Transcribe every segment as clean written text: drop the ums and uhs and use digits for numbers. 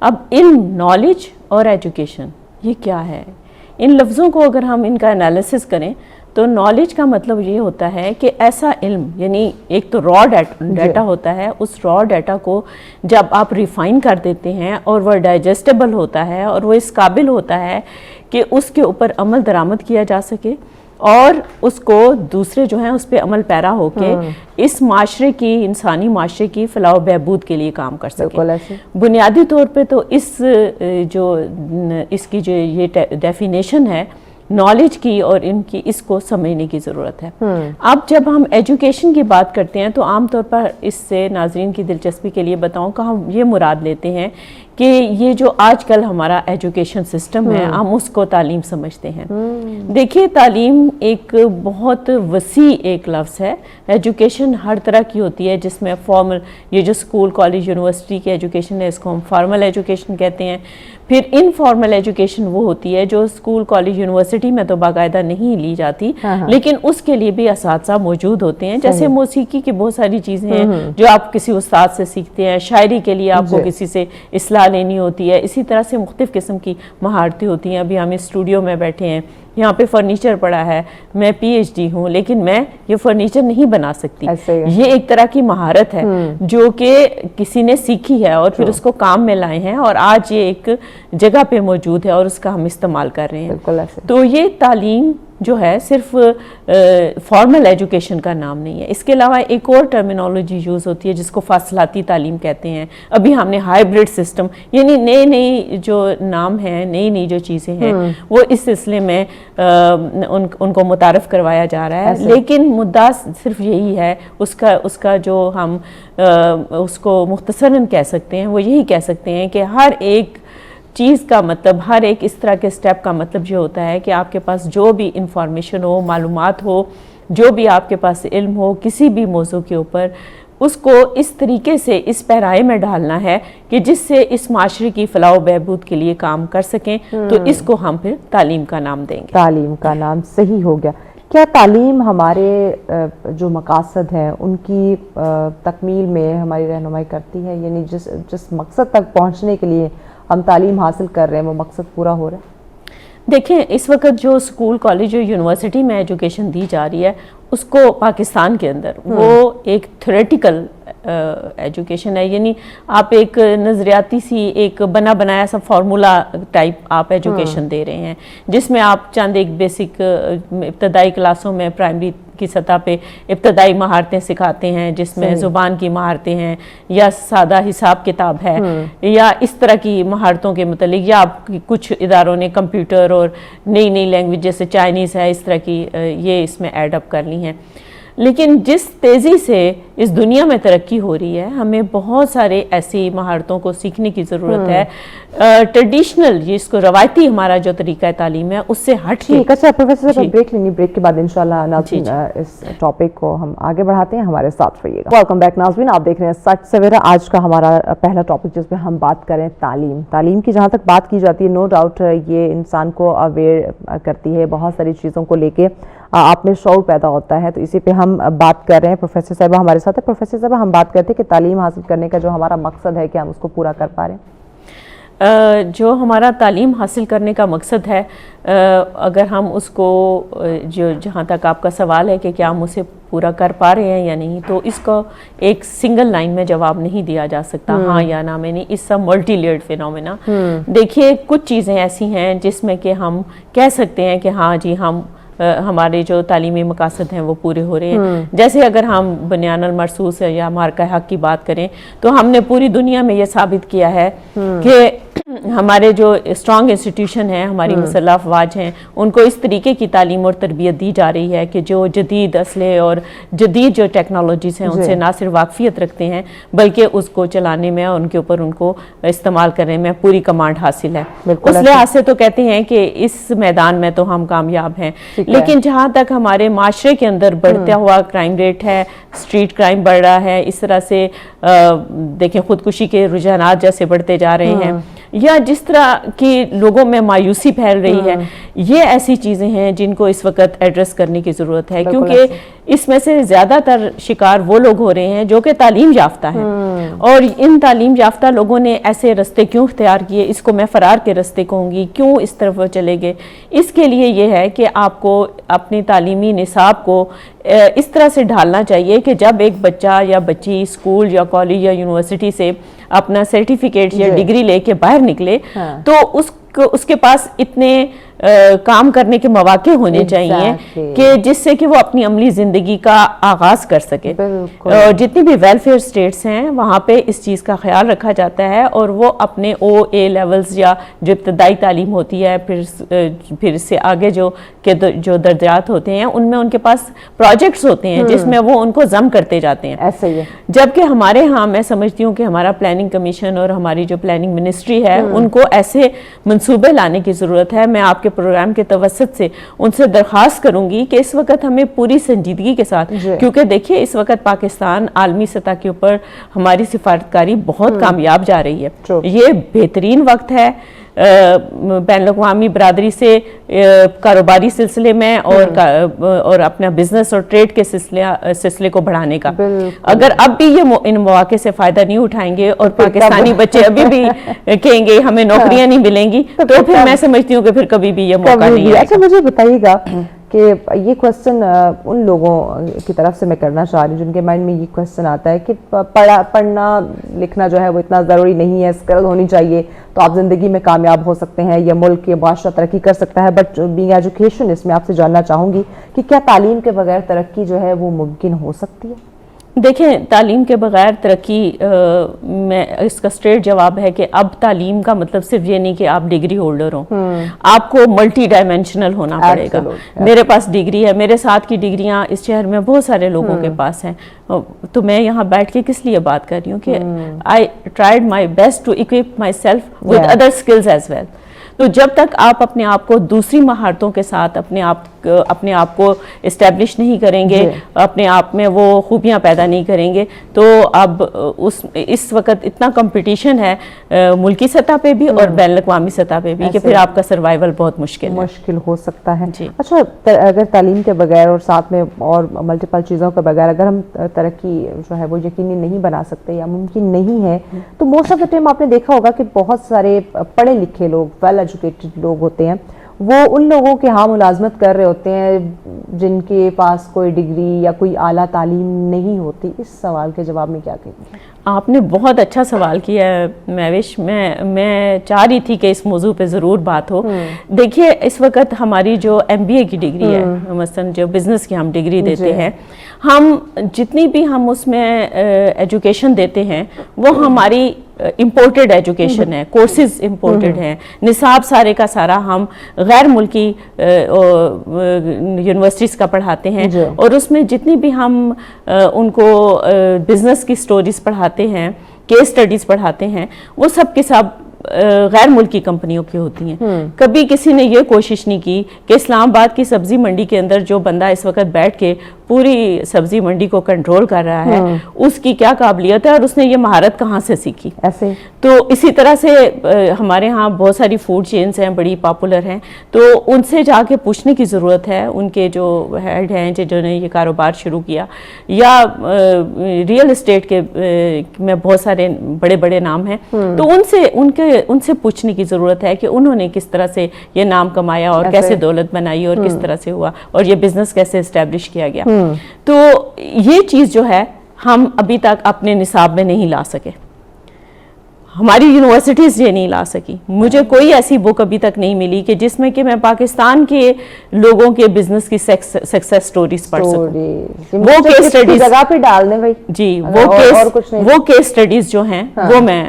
اب علم، نالج اور ایجوکیشن یہ کیا ہے؟ ان لفظوں کو اگر ہم ان کا انالیسس کریں تو نالج کا مطلب یہ ہوتا ہے کہ ایسا علم، یعنی ایک تو را ڈیٹا ہوتا ہے، اس را ڈیٹا کو جب آپ ریفائن کر دیتے ہیں اور وہ ڈائجسٹیبل ہوتا ہے اور وہ اس قابل ہوتا ہے کہ اس کے اوپر عمل درآمد کیا جا سکے اور اس کو دوسرے جو ہیں اس پہ عمل پیرا ہو کے اس معاشرے کی، انسانی معاشرے کی فلاح و بہبود کے لیے کام کر سکے. بنیادی طور پہ تو اس کی جو یہ ڈیفینیشن ہے نالج کی اور ان کی، اس کو سمجھنے کی ضرورت ہے. اب جب ہم ایجوکیشن کی بات کرتے ہیں تو عام طور پر اس سے ناظرین کی دلچسپی کے لیے بتاؤں کہ ہم یہ مراد لیتے ہیں کہ یہ جو آج کل ہمارا ایجوکیشن سسٹم ہے ہم اس کو تعلیم سمجھتے ہیں. دیکھیے تعلیم ایک بہت وسیع ایک لفظ ہے. ایجوکیشن ہر طرح کی ہوتی ہے جس میں فارمل، یہ جو اسکول کالج یونیورسٹی کی ایجوکیشن ہے اس کو ہم فارمل ایجوکیشن کہتے ہیں. پھر انفارمل ایجوکیشن وہ ہوتی ہے جو اسکول کالج یونیورسٹی میں تو باقاعدہ نہیں لی جاتی لیکن اس کے لیے بھی اساتذہ موجود ہوتے ہیں. جیسے موسیقی کی بہت ساری چیزیں ہیں جو آپ کسی استاد سے سیکھتے ہیں، شاعری کے لیے آپ کو کسی سے اصلاح لینی ہوتی ہے، اسی طرح سے مختلف قسم کی مہارتیں ہوتی ہیں. ابھی ہم اسٹوڈیو میں بیٹھے ہیں، یہاں پہ فرنیچر پڑا ہے، میں پی ایچ ڈی ہوں لیکن میں یہ فرنیچر نہیں بنا سکتی. یہ ایک طرح کی مہارت ہے جو کہ کسی نے سیکھی ہے اور پھر اس کو کام میں لائے ہیں اور آج یہ ایک جگہ پہ موجود ہے اور اس کا ہم استعمال کر رہے ہیں. تو یہ تعلیم جو ہے صرف فارمل ایجوکیشن کا نام نہیں ہے. اس کے علاوہ ایک اور ٹرمینالوجی یوز ہوتی ہے جس کو فاصلاتی تعلیم کہتے ہیں. ابھی ہم نے ہائیبرڈ سسٹم، یعنی نئی جو نام ہیں، نئی جو چیزیں ہیں وہ اس سلسلے میں ان کو متعارف کروایا جا رہا ہے. لیکن مدعا صرف یہی ہے، اس کا جو ہم اس کو مختصراً کہہ سکتے ہیں وہ یہی کہہ سکتے ہیں کہ ہر ایک چیز کا مطلب، ہر ایک اس طرح کے سٹیپ کا مطلب یہ ہوتا ہے کہ آپ کے پاس جو بھی انفارمیشن ہو، معلومات ہو، جو بھی آپ کے پاس علم ہو کسی بھی موضوع کے اوپر، اس کو اس طریقے سے اس پیرائے میں ڈالنا ہے کہ جس سے اس معاشرے کی فلاح و بہبود کے لیے کام کر سکیں. تو اس کو ہم پھر تعلیم کا نام دیں گے. تعلیم کا نام صحیح ہو گیا. کیا تعلیم ہمارے جو مقاصد ہیں ان کی تکمیل میں ہماری رہنمائی کرتی ہے؟ یعنی جس مقصد تک پہنچنے کے لیے ہم تعلیم حاصل کر رہے ہیں وہ مقصد پورا ہو رہا ہے؟ دیکھیں اس وقت جو اسکول کالج اور یونیورسٹی میں ایجوکیشن دی جا رہی ہے اس کو پاکستان کے اندر وہ ایک تھیوریٹیکل ایجوکیشن ہے. یعنی آپ ایک نظریاتی سی ایک بنا بنایا سا فارمولا ٹائپ آپ ایجوکیشن دے رہے ہیں جس میں آپ چند ایک بیسک ابتدائی کلاسوں میں پرائمری کی سطح پہ ابتدائی مہارتیں سکھاتے ہیں جس میں زبان کی مہارتیں ہیں یا سادہ حساب کتاب ہے یا اس طرح کی مہارتوں کے متعلق، یا آپ کچھ اداروں نے کمپیوٹر اور نئی لینگویج جیسے چائنیز ہے اس طرح کی یہ اس میں ایڈ اپ کر لی ہیں. لیکن جس تیزی سے اس دنیا میں ترقی ہو رہی ہے ہمیں بہت سارے ایسی مہارتوں کو سیکھنے کی ضرورت ہے. ٹریڈیشنل جس کو روایتی ہمارا جو طریقہ تعلیم ہے اس سے ہٹ کے. اچھا پروفیسر صاحب بریک لینی، بریک کے بعد انشاءاللہ ناظرین اس ٹاپک کو ہم آگے بڑھاتے ہیں. ہمارے ساتھ رہیے گا. ویلکم بیک ناظرین، آپ دیکھ رہے ہیں سچ سویرا. آج کا ہمارا پہلا ٹاپک جس میں ہم بات کریں تعلیم کی جہاں تک بات کی جاتی ہے نو ڈاؤٹ یہ انسان کو اویئر کرتی ہے بہت ساری چیزوں کو لے کے، آپ میں شعور پیدا ہوتا ہے. تو اسی پہ ہم بات کر رہے ہیں. پروفیسر صاحبہ ہمارے ساتھ ہے. پروفیسر صاحبہ ہم بات کرتے ہیں کہ تعلیم حاصل کرنے کا جو ہمارا مقصد ہے کہ ہم اس کو پورا کر پا رہے ہیں. جو ہمارا تعلیم حاصل کرنے کا مقصد ہے، اگر ہم اس کو جہاں تک آپ کا سوال ہے کہ کیا ہم اسے پورا کر پا رہے ہیں یا نہیں، تو اس کو ایک سنگل لائن میں جواب نہیں دیا جا سکتا ہاں یا نہ میں. نہیں، اس ملٹی لیئرڈ فینومینا. دیکھیے کچھ چیزیں ایسی ہیں جس میں کہ ہم کہہ سکتے ہیں کہ ہاں جی ہمارے جو تعلیمی مقاصد ہیں وہ پورے ہو رہے ہیں. جیسے اگر ہم بنیان المرصوص یا مارکہ حق کی بات کریں تو ہم نے پوری دنیا میں یہ ثابت کیا ہے کہ ہمارے جو اسٹرانگ انسٹیٹیوشن ہیں، ہماری مسلح افواج ہیں، ان کو اس طریقے کی تعلیم اور تربیت دی جا رہی ہے کہ جو جدید اسلحے اور جدید جو ٹیکنالوجیز ہیں ان سے نہ صرف واقفیت رکھتے ہیں بلکہ اس کو چلانے میں اور ان کے اوپر ان کو استعمال کرنے میں پوری کمانڈ حاصل ہے. اس لحاظ سے تو کہتے ہیں کہ اس میدان میں تو ہم کامیاب ہیں. لیکن جہاں تک ہمارے معاشرے کے اندر بڑھتا ہوا کرائم ریٹ ہے، اسٹریٹ کرائم بڑھ رہا ہے، اس طرح سے دیکھیں خودکشی کے رجحانات جیسے بڑھتے جا رہے ہیں، یا جس طرح کی لوگوں میں مایوسی پھیل رہی ہے، یہ ایسی چیزیں ہیں جن کو اس وقت ایڈریس کرنے کی ضرورت ہے، کیونکہ اس میں سے زیادہ تر شکار وہ لوگ ہو رہے ہیں جو کہ تعلیم یافتہ ہیں، اور ان تعلیم یافتہ لوگوں نے ایسے رستے کیوں اختیار کیے، اس کو میں فرار کے رستے کہوں گی، کیوں اس طرف وہ چلے گئے؟ اس کے لیے یہ ہے کہ آپ کو اپنی تعلیمی نصاب کو اس طرح سے ڈھالنا چاہیے کہ جب ایک بچہ یا بچی اسکول یا کالج یا یونیورسٹی سے اپنا سرٹیفکیٹ یا ڈگری لے کے باہر نکلے تو اس کے پاس اتنے کام کرنے کے مواقع ہونے چاہیے کہ جس سے کہ وہ اپنی عملی زندگی کا آغاز کر سکے. اور جتنی بھی ویلفیئر سٹیٹس ہیں وہاں پہ اس چیز کا خیال رکھا جاتا ہے، اور وہ اپنے OA لیولز یا جو ابتدائی تعلیم ہوتی ہے پھر اس سے آگے جو درجات ہوتے ہیں ان میں ان کے پاس پروجیکٹس ہوتے ہیں جس میں وہ ان کو ضم کرتے جاتے ہیں. ایسا ہی ہے. جبکہ ہمارے ہاں میں سمجھتی ہوں کہ ہمارا پلاننگ کمیشن اور ہماری جو پلاننگ منسٹری ہے ان کو ایسے منصوبے لانے کی ضرورت ہے. میں آپ کے پروگرام کے توسط سے ان سے درخواست کروں گی کہ اس وقت ہمیں پوری سنجیدگی کے ساتھ، کیونکہ دیکھیے اس وقت پاکستان عالمی سطح کے اوپر ہماری سفارتکاری بہت کامیاب جا رہی ہے، یہ بہترین وقت ہے بین الاقوامی برادری سے کاروباری سلسلے میں اور اپنا بزنس اور ٹریڈ کے سلسلے کو بڑھانے کا. اگر اب بھی یہ ان مواقع سے فائدہ نہیں اٹھائیں گے اور پاکستانی بچے ابھی بھی کہیں گے ہمیں نوکریاں نہیں ملیں گی، تو پھر میں سمجھتی ہوں کہ پھر کبھی بھی یہ موقع نہیں ہے. اچھا مجھے بتائیے گا کہ یہ کوسچن ان لوگوں کی طرف سے میں کرنا چاہ رہی ہوں جن کے مائنڈ میں یہ کوسچن آتا ہے کہ پڑھنا لکھنا جو ہے وہ اتنا ضروری نہیں ہے، اسکل ہونی چاہیے تو آپ زندگی میں کامیاب ہو سکتے ہیں یا ملک یا معاشرہ ترقی کر سکتا ہے، بٹ بینگ ایجوکیشن اس میں آپ سے جاننا چاہوں گی کہ کیا تعلیم کے بغیر ترقی جو ہے وہ ممکن ہو سکتی ہے؟ دیکھیں، تعلیم کے بغیر ترقی میں اس کا اسٹریٹ جواب ہے کہ اب تعلیم کا مطلب صرف یہ نہیں کہ آپ ڈگری ہولڈر ہوں، آپ کو ملٹی ڈائمینشنل ہونا پڑے گا. میرے پاس ڈگری ہے، میرے ساتھ کی ڈگریاں اس شہر میں بہت سارے لوگوں کے پاس ہیں، تو میں یہاں بیٹھ کے کس لیے بات کر رہی ہوں کہ I tried my best to equip myself with other skills as well. تو جب تک آپ اپنے آپ کو دوسری مہارتوں کے ساتھ اپنے آپ کو اسٹیبلش نہیں کریں گے، اپنے آپ میں وہ خوبیاں پیدا نہیں کریں گے، تو اب اس وقت اتنا کمپٹیشن ہے ملکی سطح پہ بھی اور بین الاقوامی سطح پہ بھی کہ پھر آپ کا سروائیول بہت مشکل ہو سکتا ہے. اچھا، اگر تعلیم کے بغیر اور ساتھ میں اور ملٹیپل چیزوں کے بغیر اگر ہم ترقی جو ہے وہ یقینی نہیں بنا سکتے یا ممکن نہیں ہے، تو موسٹ آف دا ٹائم آپ نے دیکھا ہوگا کہ بہت سارے پڑھے لکھے لوگ، ویل ایجوکیٹڈ لوگ ہوتے ہیں، وہ ان لوگوں کے ہاں ملازمت کر رہے ہوتے ہیں جن کے پاس کوئی ڈگری یا کوئی اعلیٰ تعلیم نہیں ہوتی. اس سوال کے جواب میں کیا کہیں گے؟ آپ نے بہت اچھا سوال کیا ہے مہوش. میں چاہ رہی تھی کہ اس موضوع پہ ضرور بات ہو. دیکھیے، اس وقت ہماری جو MBA کی ڈگری ہے، مثلاً جو بزنس کی ہم ڈگری دیتے ہیں، ہم جتنی بھی ہم اس میں ایجوکیشن دیتے ہیں وہ ہماری امپورٹڈ ایجوکیشن ہے، کورسز امپورٹڈ ہیں، نصاب سارے کا سارا ہم غیر ملکی یونیورسٹیز کا پڑھاتے ہیں، اور اس میں جتنی بھی ہم ان کو بزنس کی سٹوریز پڑھاتے ہیں، کیس سٹڈیز پڑھاتے ہیں، وہ سب کے سب غیر ملکی کمپنیوں کی ہوتی ہیں. کبھی کسی نے یہ کوشش نہیں کی کہ اسلام آباد کی سبزی منڈی کے اندر جو بندہ اس وقت بیٹھ کے پوری سبزی منڈی کو کنٹرول کر رہا ہے اس کی کیا قابلیت ہے اور اس نے یہ مہارت کہاں سے سیکھی. ایسے تو اسی طرح سے ہمارے ہاں بہت ساری فوڈ چینز ہیں، بڑی پاپولر ہیں، تو ان سے جا کے پوچھنے کی ضرورت ہے، ان کے جو ہیڈ ہیں جنہوں نے یہ کاروبار شروع کیا، یا ریئل اسٹیٹ کے میں بہت سارے بڑے بڑے نام ہیں، تو ان سے پوچھنے کی ضرورت ہے کہ انہوں نے کس طرح سے یہ نام کمایا اور کیسے دولت بنائی اور کس طرح سے ہوا اور یہ بزنس کیسے اسٹیبلش کیا گیا. تو یہ چیز جو ہے ہم ابھی تک اپنے نصاب میں نہیں لا سکے، ہماری یونیورسٹیز یہ نہیں لا سکی. مجھے کوئی ایسی بک ابھی تک نہیں ملی کہ جس میں کہ میں پاکستان کے لوگوں کے بزنس کی سکسیس سٹوریز پڑھ سکوں. وہ کیس سٹڈیز جگہ پہ ڈال دیں بھائی جی، وہ کیس سٹڈیز جو ہیں وہ میں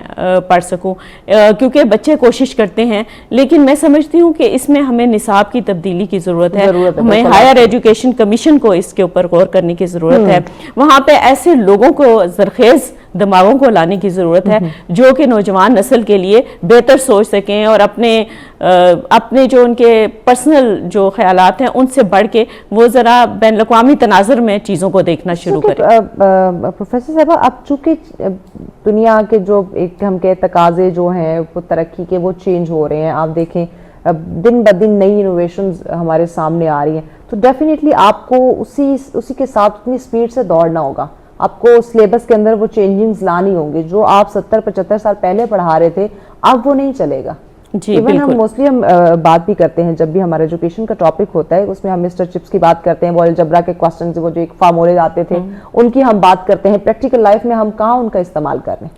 پڑھ سکوں، کیونکہ بچے کوشش کرتے ہیں. لیکن میں سمجھتی ہوں کہ اس میں ہمیں نصاب کی تبدیلی کی ضرورت ہے، ہمیں ہائر ایجوکیشن کمیشن کو اس کے اوپر غور کرنے کی ضرورت ہے. وہاں پہ ایسے لوگوں کو زرخیز دماغوں کو لانے کی ضرورت ہے جو کہ نوجوان نسل کے لیے بہتر سوچ سکیں اور اپنے جو ان کے پرسنل جو خیالات ہیں ان سے بڑھ کے وہ ذرا بین الاقوامی تناظر میں چیزوں کو دیکھنا شروع کریں. پروفیسر صاحبہ اب چونکہ دنیا کے جو ایک ہم کے تقاضے جو ہیں وہ ترقی کے وہ چینج ہو رہے ہیں, آپ دیکھیں دن بدن نئی انوویشنز ہمارے سامنے آ رہی ہیں, تو ڈیفینیٹلی آپ کو اسی کے ساتھ اتنی اسپیڈ سے دوڑنا ہوگا, آپ کو سلیبس کے اندر وہ چینجنگز لانی ہوں گے. جو آپ 70-75 سال پہلے پڑھا رہے تھے اب وہ نہیں چلے گا. ایون ہم موسٹلی ہم بات بھی کرتے ہیں جب بھی ہمارا ایجوکیشن کا ٹاپک ہوتا ہے اس میں ہم مسٹر چپس کی بات کرتے ہیں, وہ الجبرا کے کوسچنز وہ جو ایک فارمولے آتے تھے ان کی ہم بات کرتے ہیں, پریکٹیکل لائف میں ہم کہاں ان کا استعمال کر رہے ہیں.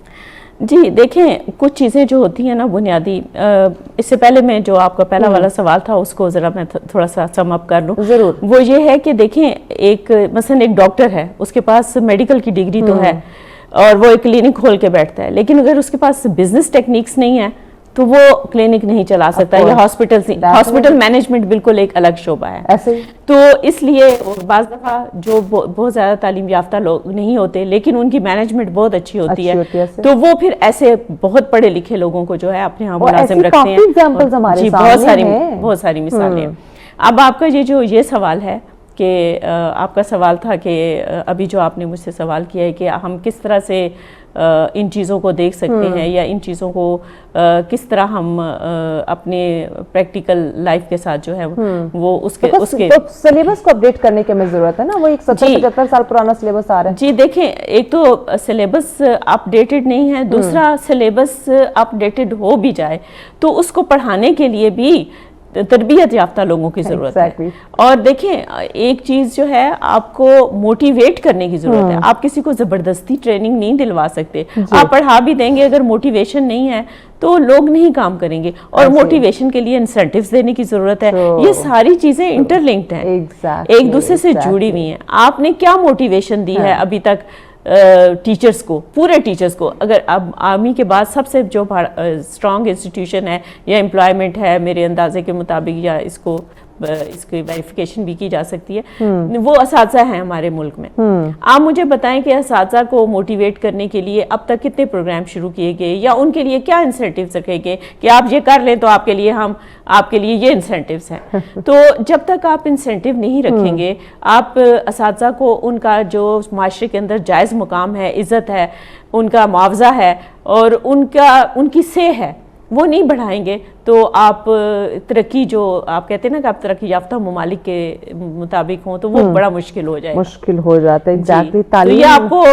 جی دیکھیں کچھ چیزیں جو ہوتی ہیں نا بنیادی, اس سے پہلے میں جو آپ کا پہلا والا سوال تھا اس کو ذرا میں تھوڑا سا سم اپ کر لوں. ضرور. وہ یہ ہے کہ دیکھیں مثلا ایک ڈاکٹر ہے, اس کے پاس میڈیکل کی ڈگری تو ہے اور وہ ایک کلینک کھول کے بیٹھتا ہے, لیکن اگر اس کے پاس بزنس ٹیکنیکس نہیں ہے تو وہ کلینک نہیں چلا سکتا یا ہاسپٹل مینجمنٹ بالکل ایک الگ شعبہ ہے. تو اس لیے بعض دفعہ جو بہت زیادہ تعلیم یافتہ لوگ نہیں ہوتے لیکن ان کی مینجمنٹ بہت اچھی ہوتی ہے تو وہ پھر ایسے بہت پڑھے لکھے لوگوں کو جو ہے اپنے ہاں ملازم رکھتے ہیں. جی بہت ساری مثالیں. اب آپ کا یہ سوال ہے کہ آپ کا سوال تھا کہ ابھی جو آپ نے مجھ سے سوال کیا ہے کہ ہم کس طرح سے ان چیزوں کو دیکھ سکتے ہیں یا ان چیزوں کو کس طرح ہم اپنے پریکٹیکل لائف کے ساتھ جو ہے وہ اس کے سلیبس کو اپڈیٹ کرنے کی ہمیں ضرورت ہے نا, وہ ایک 70-75 سال پرانا سلیبس آ رہا ہے. جی دیکھیں ایک تو سلیبس اپڈیٹڈ نہیں ہے, دوسرا سلیبس اپڈیٹڈ ہو بھی جائے تو اس کو پڑھانے کے لیے بھی تربیت یافتہ لوگوں کی ضرورت ہے. اور دیکھیں ایک چیز جو ہے آپ کو موٹیویٹ کرنے کی ضرورت ہے, آپ کسی کو زبردستی ٹریننگ نہیں دلوا سکتے. آپ پڑھا بھی دیں گے اگر موٹیویشن نہیں ہے تو لوگ نہیں کام کریں گے, اور موٹیویشن کے لیے انسینٹیوز دینے کی ضرورت ہے. یہ ساری چیزیں انٹر لنکڈ ہیں, ایک دوسرے سے جڑی ہوئی ہیں. آپ نے کیا موٹیویشن دی ہے ابھی تک ٹیچرز کو, پورے ٹیچرز کو؟ اگر اب آرمی کے بعد سب سے جو اسٹرانگ انسٹیٹیوشن ہے یا امپلائمنٹ ہے میرے اندازے کے مطابق, یا اس کی ویریفیکیشن بھی کی جا سکتی ہے, وہ اساتذہ ہیں ہمارے ملک میں. آپ مجھے بتائیں کہ اساتذہ کو موٹیویٹ کرنے کے لیے اب تک کتنے پروگرام شروع کیے گئے یا ان کے لیے کیا انسینٹیوز رکھے گئے کہ آپ یہ کر لیں تو آپ کے لیے یہ انسینٹیوز ہیں. تو جب تک آپ انسینٹیو نہیں رکھیں گے, آپ اساتذہ کو ان کا جو معاشرے کے اندر جائز مقام ہے, عزت ہے, ان کا معاوضہ ہے اور ان کی سے ہے وہ نہیں بڑھائیں گے تو آپ ترقی جو آپ کہتے ہیں نا کہ آپ ترقی یافتہ ممالک کے مطابق ہوں تو وہ بڑا مشکل ہو جاتا ہے. تو یہ آپ کو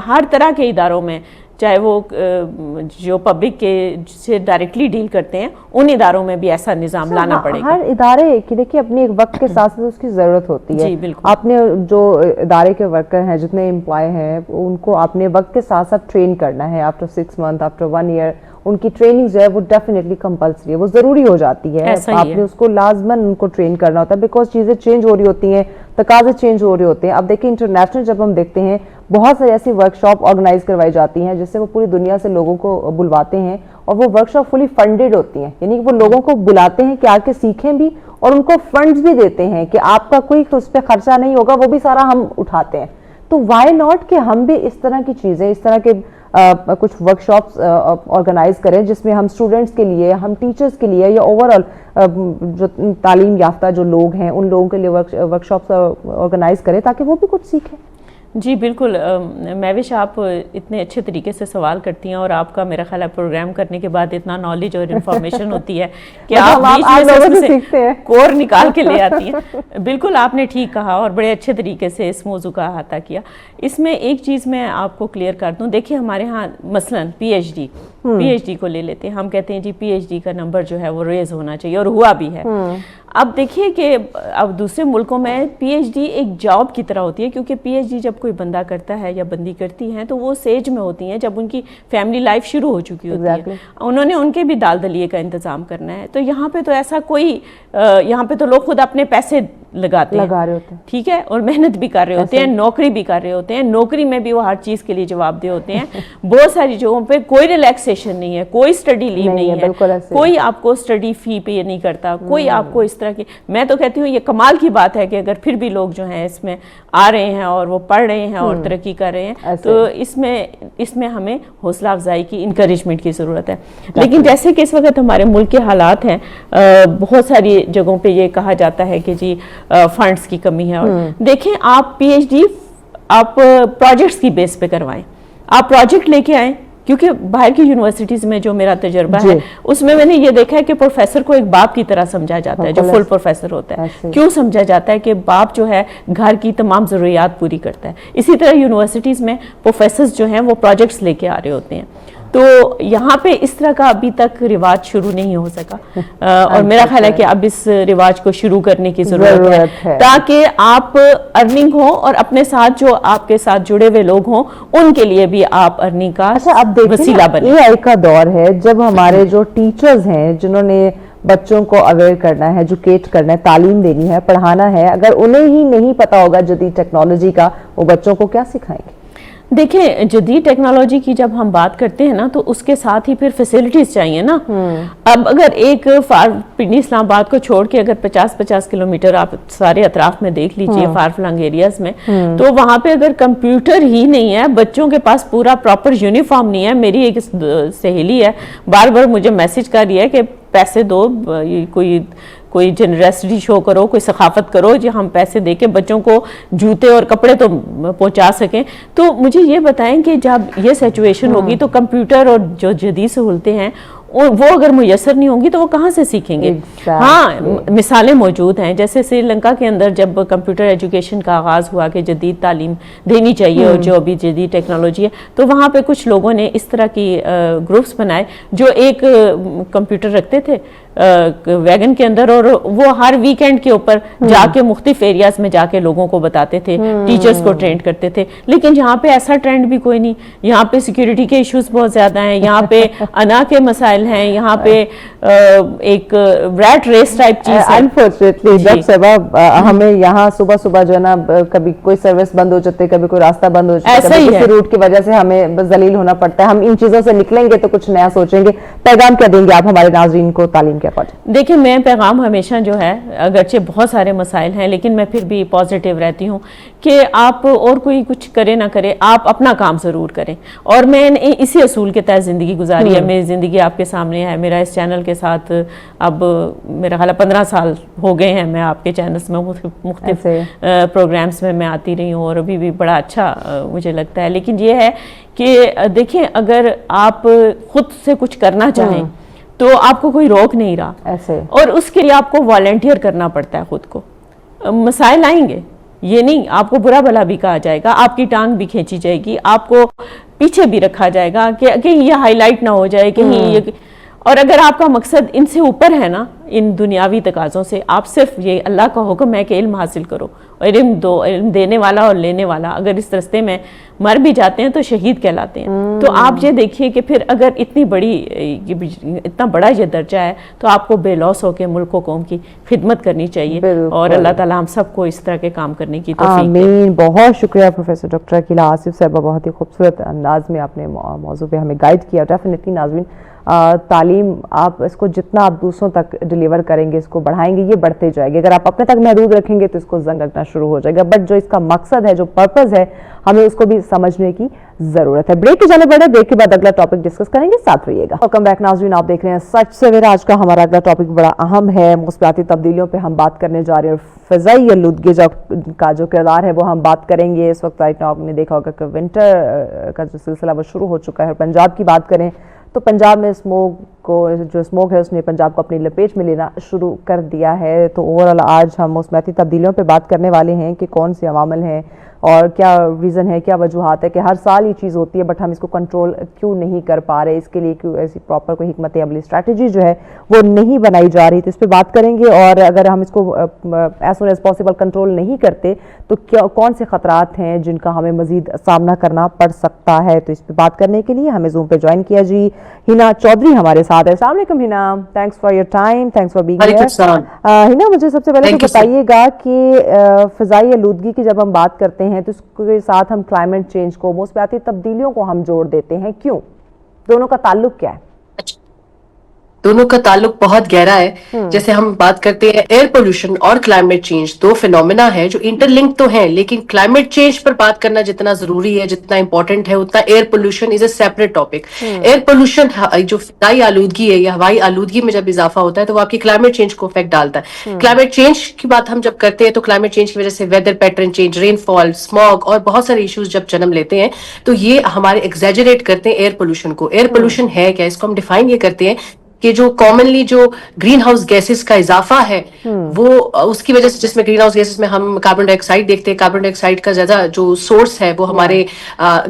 ہر طرح کے اداروں میں, چاہے وہ جو پبلک کے سے ڈائریکٹلی ڈیل کرتے ہیں ان اداروں میں بھی ایسا نظام لانا پڑے گا. ہر ادارے کی دیکھیے اپنی ایک وقت کے ساتھ اس کی ضرورت ہوتی ہے. جی بالکل. آپ نے جو ادارے کے ورکر ہیں, جتنے امپلائی ہیں, ان کو آپ نے وقت کے ساتھ ساتھ ٹرین کرنا ہے. آفٹر 6 months, آفٹر 1 year ان کی ٹریننگ جو ہے وہ ڈیفینیٹلی کمپلسری ہے, وہ ضروری ہو جاتی ہے. آپ نے اس کو لازماً ان کو ٹرین کرنا ہوتا ہے بیکاز چیزیں چینج ہو رہی ہوتی ہیں, تقاضے چینج ہو رہے ہوتے ہیں. اب دیکھیں انٹرنیشنل جب ہم دیکھتے ہیں بہت ساری ایسی ورکشاپ آرگنائز کروائی جاتی ہیں جس سے وہ پوری دنیا سے لوگوں کو بلواتے ہیں, اور وہ ورکشاپ فلی فنڈیڈ ہوتی ہیں, یعنی وہ لوگوں کو بلاتے ہیں کہ آ کے سیکھیں بھی اور ان کو فنڈز بھی دیتے ہیں کہ آپ کا کوئی اس پہ خرچہ نہیں ہوگا, وہ بھی سارا ہم اٹھاتے ہیں. تو وائی ناٹ کہ ہم بھی اس طرح کی چیزیں, اس طرح کے کچھ ورکشاپس آرگنائز کریں جس میں ہم اسٹوڈنٹس کے لیے, ہم ٹیچرز کے لیے یا اوور آل جو تعلیم یافتہ جو لوگ ہیں ان لوگوں کے لیے ورکشاپس آرگنائز کریں تاکہ وہ بھی کچھ سیکھیں. جی بالکل مہوش, آپ اتنے اچھے طریقے سے سوال کرتی ہیں اور آپ کا میرا خیال ہے پروگرام کرنے کے بعد اتنا نالج اور انفارمیشن ہوتی ہے کہ آپ بیچ میں سے کور نکال کے لے آتی ہیں. بالکل آپ نے ٹھیک کہا اور بڑے اچھے طریقے سے اس موضوع کا احاطہ کیا. اس میں ایک چیز میں آپ کو کلیئر کر دوں, دیکھیے ہمارے ہاں مثلاً پی ایچ ڈی کو لے لیتے ہیں, ہم کہتے ہیں جی پی ایچ ڈی کا نمبر جو ہے وہ ریز ہونا چاہیے, اور ہوا بھی ہے. اب دیکھیے کہ اب دوسرے ملکوں میں پی ایچ ڈی ایک جاب کی طرح ہوتی ہے, کیونکہ پی ایچ ڈی جب کوئی بندہ کرتا ہے یا بندی کرتی ہیں تو وہ سیج میں ہوتی ہیں جب ان کی فیملی لائف شروع ہو چکی ہوتی ہے, انہوں نے ان کے بھی دال دلیے کا انتظام کرنا ہے. تو یہاں پہ تو ایسا کوئی, یہاں پہ تو لوگ خود اپنے پیسے لگاتے ہیں, ٹھیک ہے, اور محنت بھی کر رہے ہوتے ہیں, نوکری بھی کر رہے ہوتے ہیں, نوکری میں بھی وہ ہر چیز کے لیے جواب دہ ہوتے ہیں. بہت ساری جگہوں پہ کوئی ریلیکسیشن نہیں ہے, کوئی اسٹڈی لیو نہیں ہے, کوئی آپ کو اسٹڈی فی پے نہیں کرتا, کوئی آپ کو اس طرح کی. میں تو کہتی ہوں یہ کمال کی بات ہے کہ اگر پھر بھی لوگ جو ہیں اس میں آ رہے ہیں اور وہ پڑھ رہے ہیں اور ترقی کر رہے ہیں, تو اس میں ہمیں حوصلہ افزائی کی, انکریجمنٹ کی ضرورت ہے. لیکن جیسے کہ اس وقت ہمارے ملک کے حالات ہیں, بہت ساری جگہوں پہ یہ کہا جاتا ہے کہ جی فنڈز کی کمی ہے. اور دیکھیں آپ پی ایچ ڈی آپ پروجیکٹس کی بیس پہ کروائیں, آپ پروجیکٹ لے کے آئیں, کیونکہ باہر کی یونیورسٹیز میں جو میرا تجربہ ہے اس میں نے یہ دیکھا ہے کہ پروفیسر کو ایک باپ کی طرح سمجھا جاتا ہے, جو فل پروفیسر ہوتا ہے. کیوں سمجھا جاتا ہے؟ کہ باپ جو ہے گھر کی تمام ضروریات پوری کرتا ہے. اسی طرح یونیورسٹیز میں پروفیسرز جو ہیں وہ پروجیکٹس لے کے آ رہے ہوتے ہیں. تو یہاں پہ اس طرح کا ابھی تک رواج شروع نہیں ہو سکا, اور میرا خیال ہے کہ اب اس رواج کو شروع کرنے کی ضرورت ہے, تاکہ آپ ارننگ ہو اور اپنے ساتھ جو آپ کے ساتھ جڑے ہوئے لوگ ہوں ان کے لیے بھی آپ ارننگ کا وسیلہ بنے. اے آئی کا دور ہے جب ہمارے جو ٹیچرز ہیں جنہوں نے بچوں کو اویئر کرنا ہے, ایجوکیٹ کرنا ہے, تعلیم دینی ہے, پڑھانا ہے, اگر انہیں ہی نہیں پتا ہوگا جدید ٹیکنالوجی کا, وہ بچوں کو کیا سکھائیں گے؟ دیکھیں جدید ٹیکنالوجی کی جب ہم بات کرتے ہیں نا تو اس کے ساتھ ہی پھر فیسلٹیز چاہیے نا. اب اگر ایک پنڈی اسلام آباد کو چھوڑ کے اگر 50 کلومیٹر آپ سارے اطراف میں دیکھ لیجئے فار فلنگ ایریاز میں, تو وہاں پہ اگر کمپیوٹر ہی نہیں ہے, بچوں کے پاس پورا پراپر یونیفارم نہیں ہے. میری ایک سہیلی ہے بار بار مجھے میسج کر رہی ہے کہ پیسے دو, کوئی جنریسٹی شو کرو, کوئی ثقافت کرو جو ہم پیسے دے کے بچوں کو جوتے اور کپڑے تو پہنچا سکیں. تو مجھے یہ بتائیں کہ جب یہ سچویشن ہوگی تو کمپیوٹر اور جو جدید سہولتیں ہیں وہ اگر میسر نہیں ہوں گی تو وہ کہاں سے سیکھیں گے؟ ہاں مثالیں موجود ہیں, جیسے سری لنکا کے اندر جب کمپیوٹر ایجوکیشن کا آغاز ہوا کہ جدید تعلیم دینی چاہیے اور جو ابھی جدید ٹیکنالوجی ہے, تو وہاں پہ کچھ لوگوں نے اس طرح کی گروپس بنائے جو ایک کمپیوٹر رکھتے تھے ویگن کے اندر, اور وہ ہر ویکینڈ کے اوپر جا کے مختلف ایریاز میں جا کے لوگوں کو بتاتے تھے, ٹیچرز کو ٹرینڈ کرتے تھے. لیکن یہاں پہ ایسا ٹرینڈ بھی کوئی نہیں, یہاں پہ سیکیورٹی کے ایشوز بہت زیادہ ہیں, یہاں پہ انا کے مسائل ہیں, یہاں پہ ایک ریٹ ریس ٹائپ چیز ہے. انفارچونیٹلی جب صبح ہمیں یہاں صبح جو ہے نا کبھی کوئی سروس بند ہو جاتے, کبھی کوئی راستہ بند ہو جاتا ہے, کسی روٹ کی وجہ سے ہمیں ذلیل ہونا پڑتا ہے. ہم ان چیزوں سے نکلیں گے تو کچھ نیا سوچیں گے. پیغام کیا دیں گے آپ ہمارے ناظرین کو تعلیم کے؟ دیکھیں میں پیغام ہمیشہ جو ہے, اگرچہ بہت سارے مسائل ہیں لیکن میں پھر بھی پازیٹیو رہتی ہوں کہ آپ اور کوئی کچھ کرے نہ کرے, آپ اپنا کام ضرور کریں. اور میں نے اسی اصول کے تحت زندگی گزاری ہے. میری زندگی آپ کے سامنے ہے, میرا اس چینل کے ساتھ اب میرا خیال 15 سال ہو گئے ہیں. میں آپ کے چینلز میں مختلف پروگرامز میں آتی رہی ہوں, اور ابھی بھی بڑا اچھا مجھے لگتا ہے. لیکن یہ ہے کہ دیکھیں اگر آپ خود سے کچھ کرنا چاہیں تو آپ کو کوئی روک نہیں رہا ایسے, اور اس کے لیے آپ کو والنٹیئر کرنا پڑتا ہے. خود کو مسائل آئیں گے, یہ نہیں آپ کو برا بھلا بھی کہا جائے گا, آپ کی ٹانگ بھی کھینچی جائے گی, آپ کو پیچھے بھی رکھا جائے گا کہ کہیں یہ ہائی لائٹ نہ ہو جائے کہیں یہ. اور اگر آپ کا مقصد ان سے اوپر ہے نا, ان دنیاوی تقاضوں سے, آپ صرف یہ اللہ کا حکم ہے کہ علم حاصل کرو, علم دو, علم دینے والا اور لینے والا, اگر اس رستے میں مر بھی جاتے ہیں تو شہید کہلاتے ہیں. تو آپ یہ دیکھیے کہ پھر اگر اتنا بڑا یہ درجہ ہے تو آپ کو بے لوث ہو کے ملک و قوم کی خدمت کرنی چاہیے, اور اللہ تعالیٰ ہم سب کو اس طرح کے کام کرنے کی توفیق دے. آمین. بہت شکریہ پروفیسر ڈاکٹر عقیلہ آصف صاحبہ, بہت ہی خوبصورت انداز میں آپ نے موضوع پہ ہمیں گائیڈ کیا. ڈیفینیٹلی ناظرین تعلیم آپ اس کو جتنا آپ دوسروں تک ڈیلیور کریں گے, اس کو بڑھائیں گے, یہ بڑھتے جائے گی. اگر آپ اپنے تک محدود رکھیں گے تو اس کو زنگ لگنا شروع ہو جائے گا. بٹ جو اس کا مقصد ہے, جو پرپز ہے, ہمیں اس کو بھی سمجھنے کی ضرورت ہے. بریک کی جانب بڑھے, بریک کے بعد اگلا ٹاپک ڈسکس کریں گے, ساتھ رہیے گا. ویلکم بیک ناظرین, آپ دیکھ رہے ہیں سچ سویرا. آج کا ہمارا اگلا ٹاپک بڑا اہم ہے, مثباتی تبدیلیوں پہ ہم بات کرنے جا رہے ہیں, اور فضائی آلودگی کا جو کردار ہے وہ ہم بات کریں گے. اس وقت رائٹ ناؤ آپ نے دیکھا ہوگا کہ ونٹر کا جو سلسلہ وہ شروع ہو چکا ہے. اور پنجاب کی بات کریں تو پنجاب میں اسموگ ہے اس نے پنجاب کو اپنی لپیٹ میں لینا شروع کر دیا ہے. تو اوورآل آج ہم موسمیاتی تبدیلیوں پہ بات کرنے والے ہیں کہ کون سے عوامل ہیں اور کیا ریزن ہے, کیا وجوہات ہے کہ ہر سال یہ چیز ہوتی ہے بٹ ہم اس کو کنٹرول کیوں نہیں کر پا رہے, اس کے لیے کیوں ایسی پراپر کوئی حکمت عملی اسٹریٹجی جو ہے وہ نہیں بنائی جا رہی. تو اس پہ بات کریں گے, اور اگر ہم اس کو as soon as possible control نہیں کرتے تو کون سے خطرات ہیں جن کا ہمیں مزید سامنا کرنا پڑ سکتا ہے. تو اس پہ بات کرنے کے لیے ہمیں زوم پہ جوائن کیا جی ہنا چودھری ہمارے ساتھ ہے. السلام علیکم ہنا, thanks for your time, thanks for being here. ہنا مجھے سب سے پہلے تو بتائیے گا کہ فضائی آلودگی کی جب ہم بات کرتے ہیں تو اس کے ساتھ ہم کلائمیٹ چینج کو, موسمیاتی تبدیلیوں کو ہم جوڑ دیتے ہیں, کیوں؟ دونوں کا تعلق کیا ہے؟ دونوں کا تعلق بہت گہرا ہے. جیسے ہم بات کرتے ہیں ایئر پولوشن اور کلائمیٹ چینج, دو فینومینا ہے جو انٹر لنک تو ہیں, لیکن کلائمیٹ چینج پر بات کرنا جتنا ضروری ہے, جتنا امپورٹنٹ ہے, اتنا air pollution is a separate topic. Air pollution جو فضائی آلودگی ہے یا ہوائی آلودگی میں جب اضافہ ہوتا ہے تو وہ آپ کی کلائمیٹ چینج کو افیکٹ ڈالتا ہے. کلائمیٹ چینج کی بات ہم جب کرتے ہیں تو کلائمیٹ چینج کی وجہ سے ویدر پیٹرن چینج, رین فال, اسموگ اور بہت سارے ایشوز جب جنم لیتے ہیں تو یہ ہمارے ایگزیجریٹ کرتے ہیں ایئر پولوشن کو. ایئر پولوشن ہے کیا, اس کو ہم ڈیفائن یہ کرتے ہیں کہ جو کامنلی جو گرین ہاؤس گیسز کا اضافہ ہے وہ اس کی وجہ سے, جس میں گرین ہاؤس گیسز میں ہم کاربن ڈائی آکسائڈ دیکھتے ہیں, کاربن ڈائی آکسائڈ کا زیادہ جو سورس ہے وہ ہمارے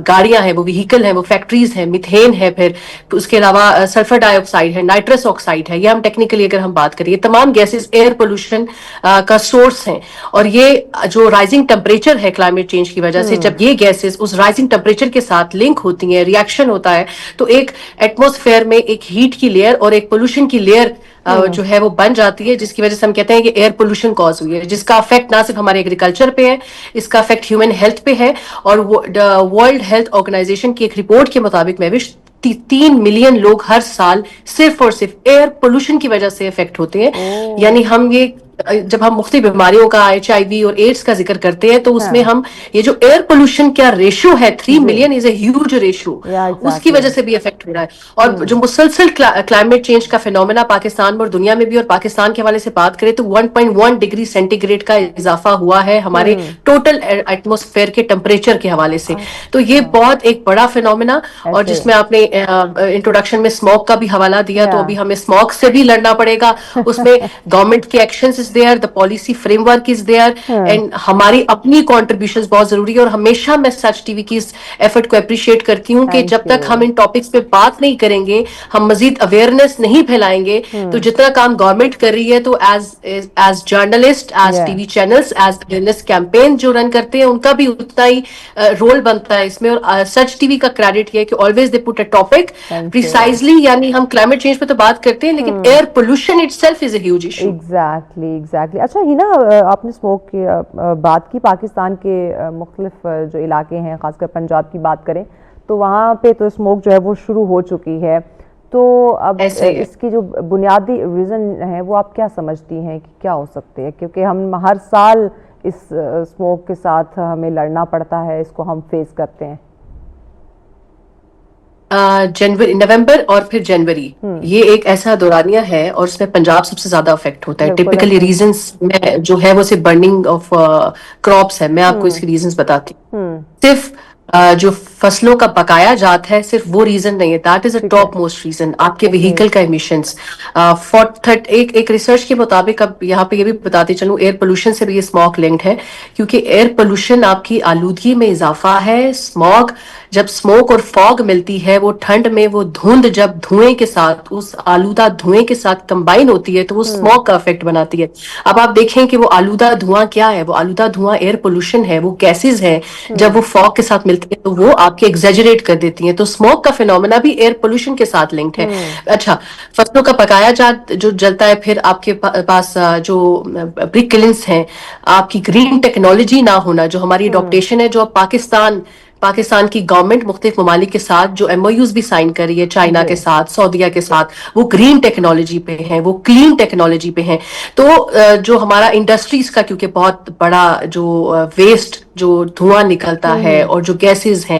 گاڑیاں ہیں, وہ وہیکل ہیں, وہ فیکٹریز ہیں, میتھین ہے, پھر اس کے علاوہ سلفر ڈائی آکسائڈ ہے, نائٹرس آکسائڈ ہے, یہ ہم ٹیکنیکلی اگر ہم بات کریں, یہ تمام گیسز ایئر پولوشن کا سورس ہیں. اور یہ جو رائزنگ ٹیمپریچر ہے کلائمیٹ چینج کی وجہ سے, جب یہ گیسز اس رائزنگ ٹیمپریچر کے ساتھ لنک ہوتی ہیں, ریئیکشن ہوتا ہے, تو ایک ایٹماسفیئر میں ایک ہیٹ کی لیئر اور ایک پولوشن کی لیئر جو ہے وہ بن جاتی ہے, جس کی وجہ سے ہم کہتے ہیں کہ ایئر پولوشن کاز ہوئی ہے, جس کا افیکٹ نہ صرف ہمارے ایگریکلچر پہ ہے, اس کا افیکٹ ہیومن ہیلتھ پہ ہے. اور ورلڈ ہیلتھ آرگنائزیشن کی ایک رپورٹ کے مطابق میں بھی 3 ملین لوگ ہر سال صرف اور صرف ایئر پولوشن کی وجہ سے افیکٹ ہوتے ہیں. یعنی ہم یہ جب ہم مختلف بیماریوں کا, HIV اور ایڈز کا ذکر کرتے ہیں تو اس میں ہم یہ جو ایئر پولوشن کا ریشو ہے 3 million is a huge ratio, اس کی وجہ سے بھی افیکٹ ہو رہا ہے. اور جو مسلسل کلائمیٹ چینج کا فینومینا پاکستان میں اور دنیا میں بھی, اور پاکستان کے حوالے سے بات کریں تو 1.1 ڈگری سینٹی گریڈ کا اضافہ ہوا ہے ہمارے ٹوٹل ایٹماسفیئر کے ٹیمپریچر کے حوالے سے. تو یہ بہت ایک بڑا فینومینا, اور جس میں آپ نے انٹروڈکشن میں اسموگ کا بھی حوالہ دیا, تو ابھی ہمیں اسموگ سے بھی لڑنا پڑے گا. اس میں گورنمنٹ کے actions is there, the policy frame work is there, and ہماری اپنی کنٹریبیوشنز بہت ضروری ہے. اور ہمیشہ میں سچ ٹی وی کی اس ایفرٹ کو اپریشیٹ کرتی ہوں کہ جب تک ہم ان ٹاپکس پہ بات نہیں کریں گے, ہم مزید اویئرنیس نہیں پھیلائیں گے, تو جتنا کام گورنمنٹ کر رہی ہے, تو as journalist, as T V channels, as awareness campaign جو رن کرتے ہیں, ان کا بھی اتنا ہی رول بنتا ہے اس میں. اور سچ ٹی وی کا کریڈٹ یہ ہے کہ always they put a topic precisely, یعنی ہم کلائمیٹ چینج پہ تو بات کرتے ہیں لیکن air pollution it self is a huge issue. Exactly. اچھا ہنا, آپ نے اسموگ کی بات کی, پاکستان کے مختلف جو علاقے ہیں, خاص کر پنجاب کی بات کریں تو وہاں پہ تو اسموگ جو ہے وہ شروع ہو چکی ہے. تو اب اس کی جو بنیادی ریزن ہے وہ آپ کیا سمجھتی ہیں کہ کیا ہو سکتے ہیں؟ کیونکہ ہم ہر سال اس اسموگ کے ساتھ ہمیں لڑنا پڑتا ہے, اس کو ہم فیس کرتے ہیں. جنوری, نومبر اور پھر جنوری, یہ ایک ایسا دورانیہ ہے اور اس میں پنجاب سب سے زیادہ افیکٹ ہوتا ہے. ٹپیکلی ریزنس میں جو ہے وہ صرف برننگ آف کراپس ہے. میں آپ کو اس کے ریزنس بتاتی ہوں. صرف جو فصلوں کا بقایا جات ہے, صرف وہ ریزن نہیں ہے, that is a top most reason. آپ کے وہیکل کا ایمیشنز, ایک ریسرچ کے مطابق, اب یہاں پہ یہ بھی بتاتے چلوں, ایئر پولوشن سے بھی یہ اسموگ لنکڈ ہے, کیونکہ ایئر پولوشن آپ کی آلودگی میں اضافہ ہے. اسموگ جب اسموک اور فاگ ملتی ہے, وہ ٹھنڈ میں وہ دھند جب دھوئیں کے ساتھ, اس آلودہ دھوئیں کے ساتھ کمبائن ہوتی ہے تو وہ اسموگ کا افیکٹ بناتی ہے. اب آپ دیکھیں کہ وہ آلودہ دھواں کیا ہے, وہ آلودہ دھواں ایئر پولوشن ہے, وہ گیسز ہیں. جب وہ فاگ کے ساتھ ملتی ہے تو وہ آپ کے ایگزیجریٹ کر دیتی ہیں. تو اسموگ کا فینومینا بھی ایئر پولوشن کے ساتھ لنکڈ ہے. اچھا, فصلوں کا پکایا جات جو جلتا ہے, پھر آپ کے پاس جو برک کلنس ہیں, آپ کی گرین ٹیکنالوجی نہ ہونا, جو ہماری اڈاپٹیشن ہے, جو پاکستان کی گورنمنٹ مختلف ممالک کے ساتھ جو ایم او یوز بھی سائن کر رہی ہے, چائنا کے ساتھ, سعودیہ کے ساتھ, وہ گرین ٹیکنالوجی پہ ہیں, وہ کلین ٹیکنالوجی پہ ہیں. تو جو ہمارا انڈسٹریز کا, کیونکہ بہت بڑا جو ویسٹ جو دھواں نکلتا ہے اور جو گیسز ہیں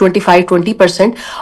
25-20%,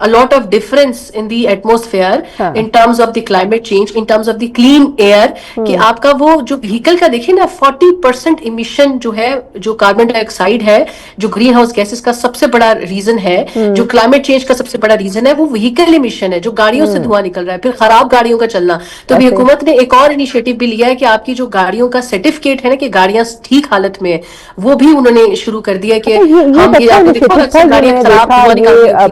a lot of difference in the atmosphere in terms of the climate change, in terms of the clean air, کہ آپ کا وہ جو vehicle کا دیکھیں نا 40% emission جو ہے, جو کاربن ڈائی آکسائڈ ہے, جو گرین ہاؤس گیسز کا سب سے بڑا ریزن ہے, جو کلائمیٹ چینج کا سب سے بڑا ریزن ہے, وہ وہیکل ایمیشن ہے, جو گاڑیوں سے دھواں نکل رہا ہے, پھر خراب گاڑیوں کا چلنا. تو ابھی حکومت نے ایک اور انیشیٹو بھی لیا ہے کہ آپ کی جو گاڑیوں کا سرٹیفکیٹ ہے نا کہ گاڑیاں ٹھیک حالت میں ہے, وہ بھی انہوں نے شروع کر دیا کہ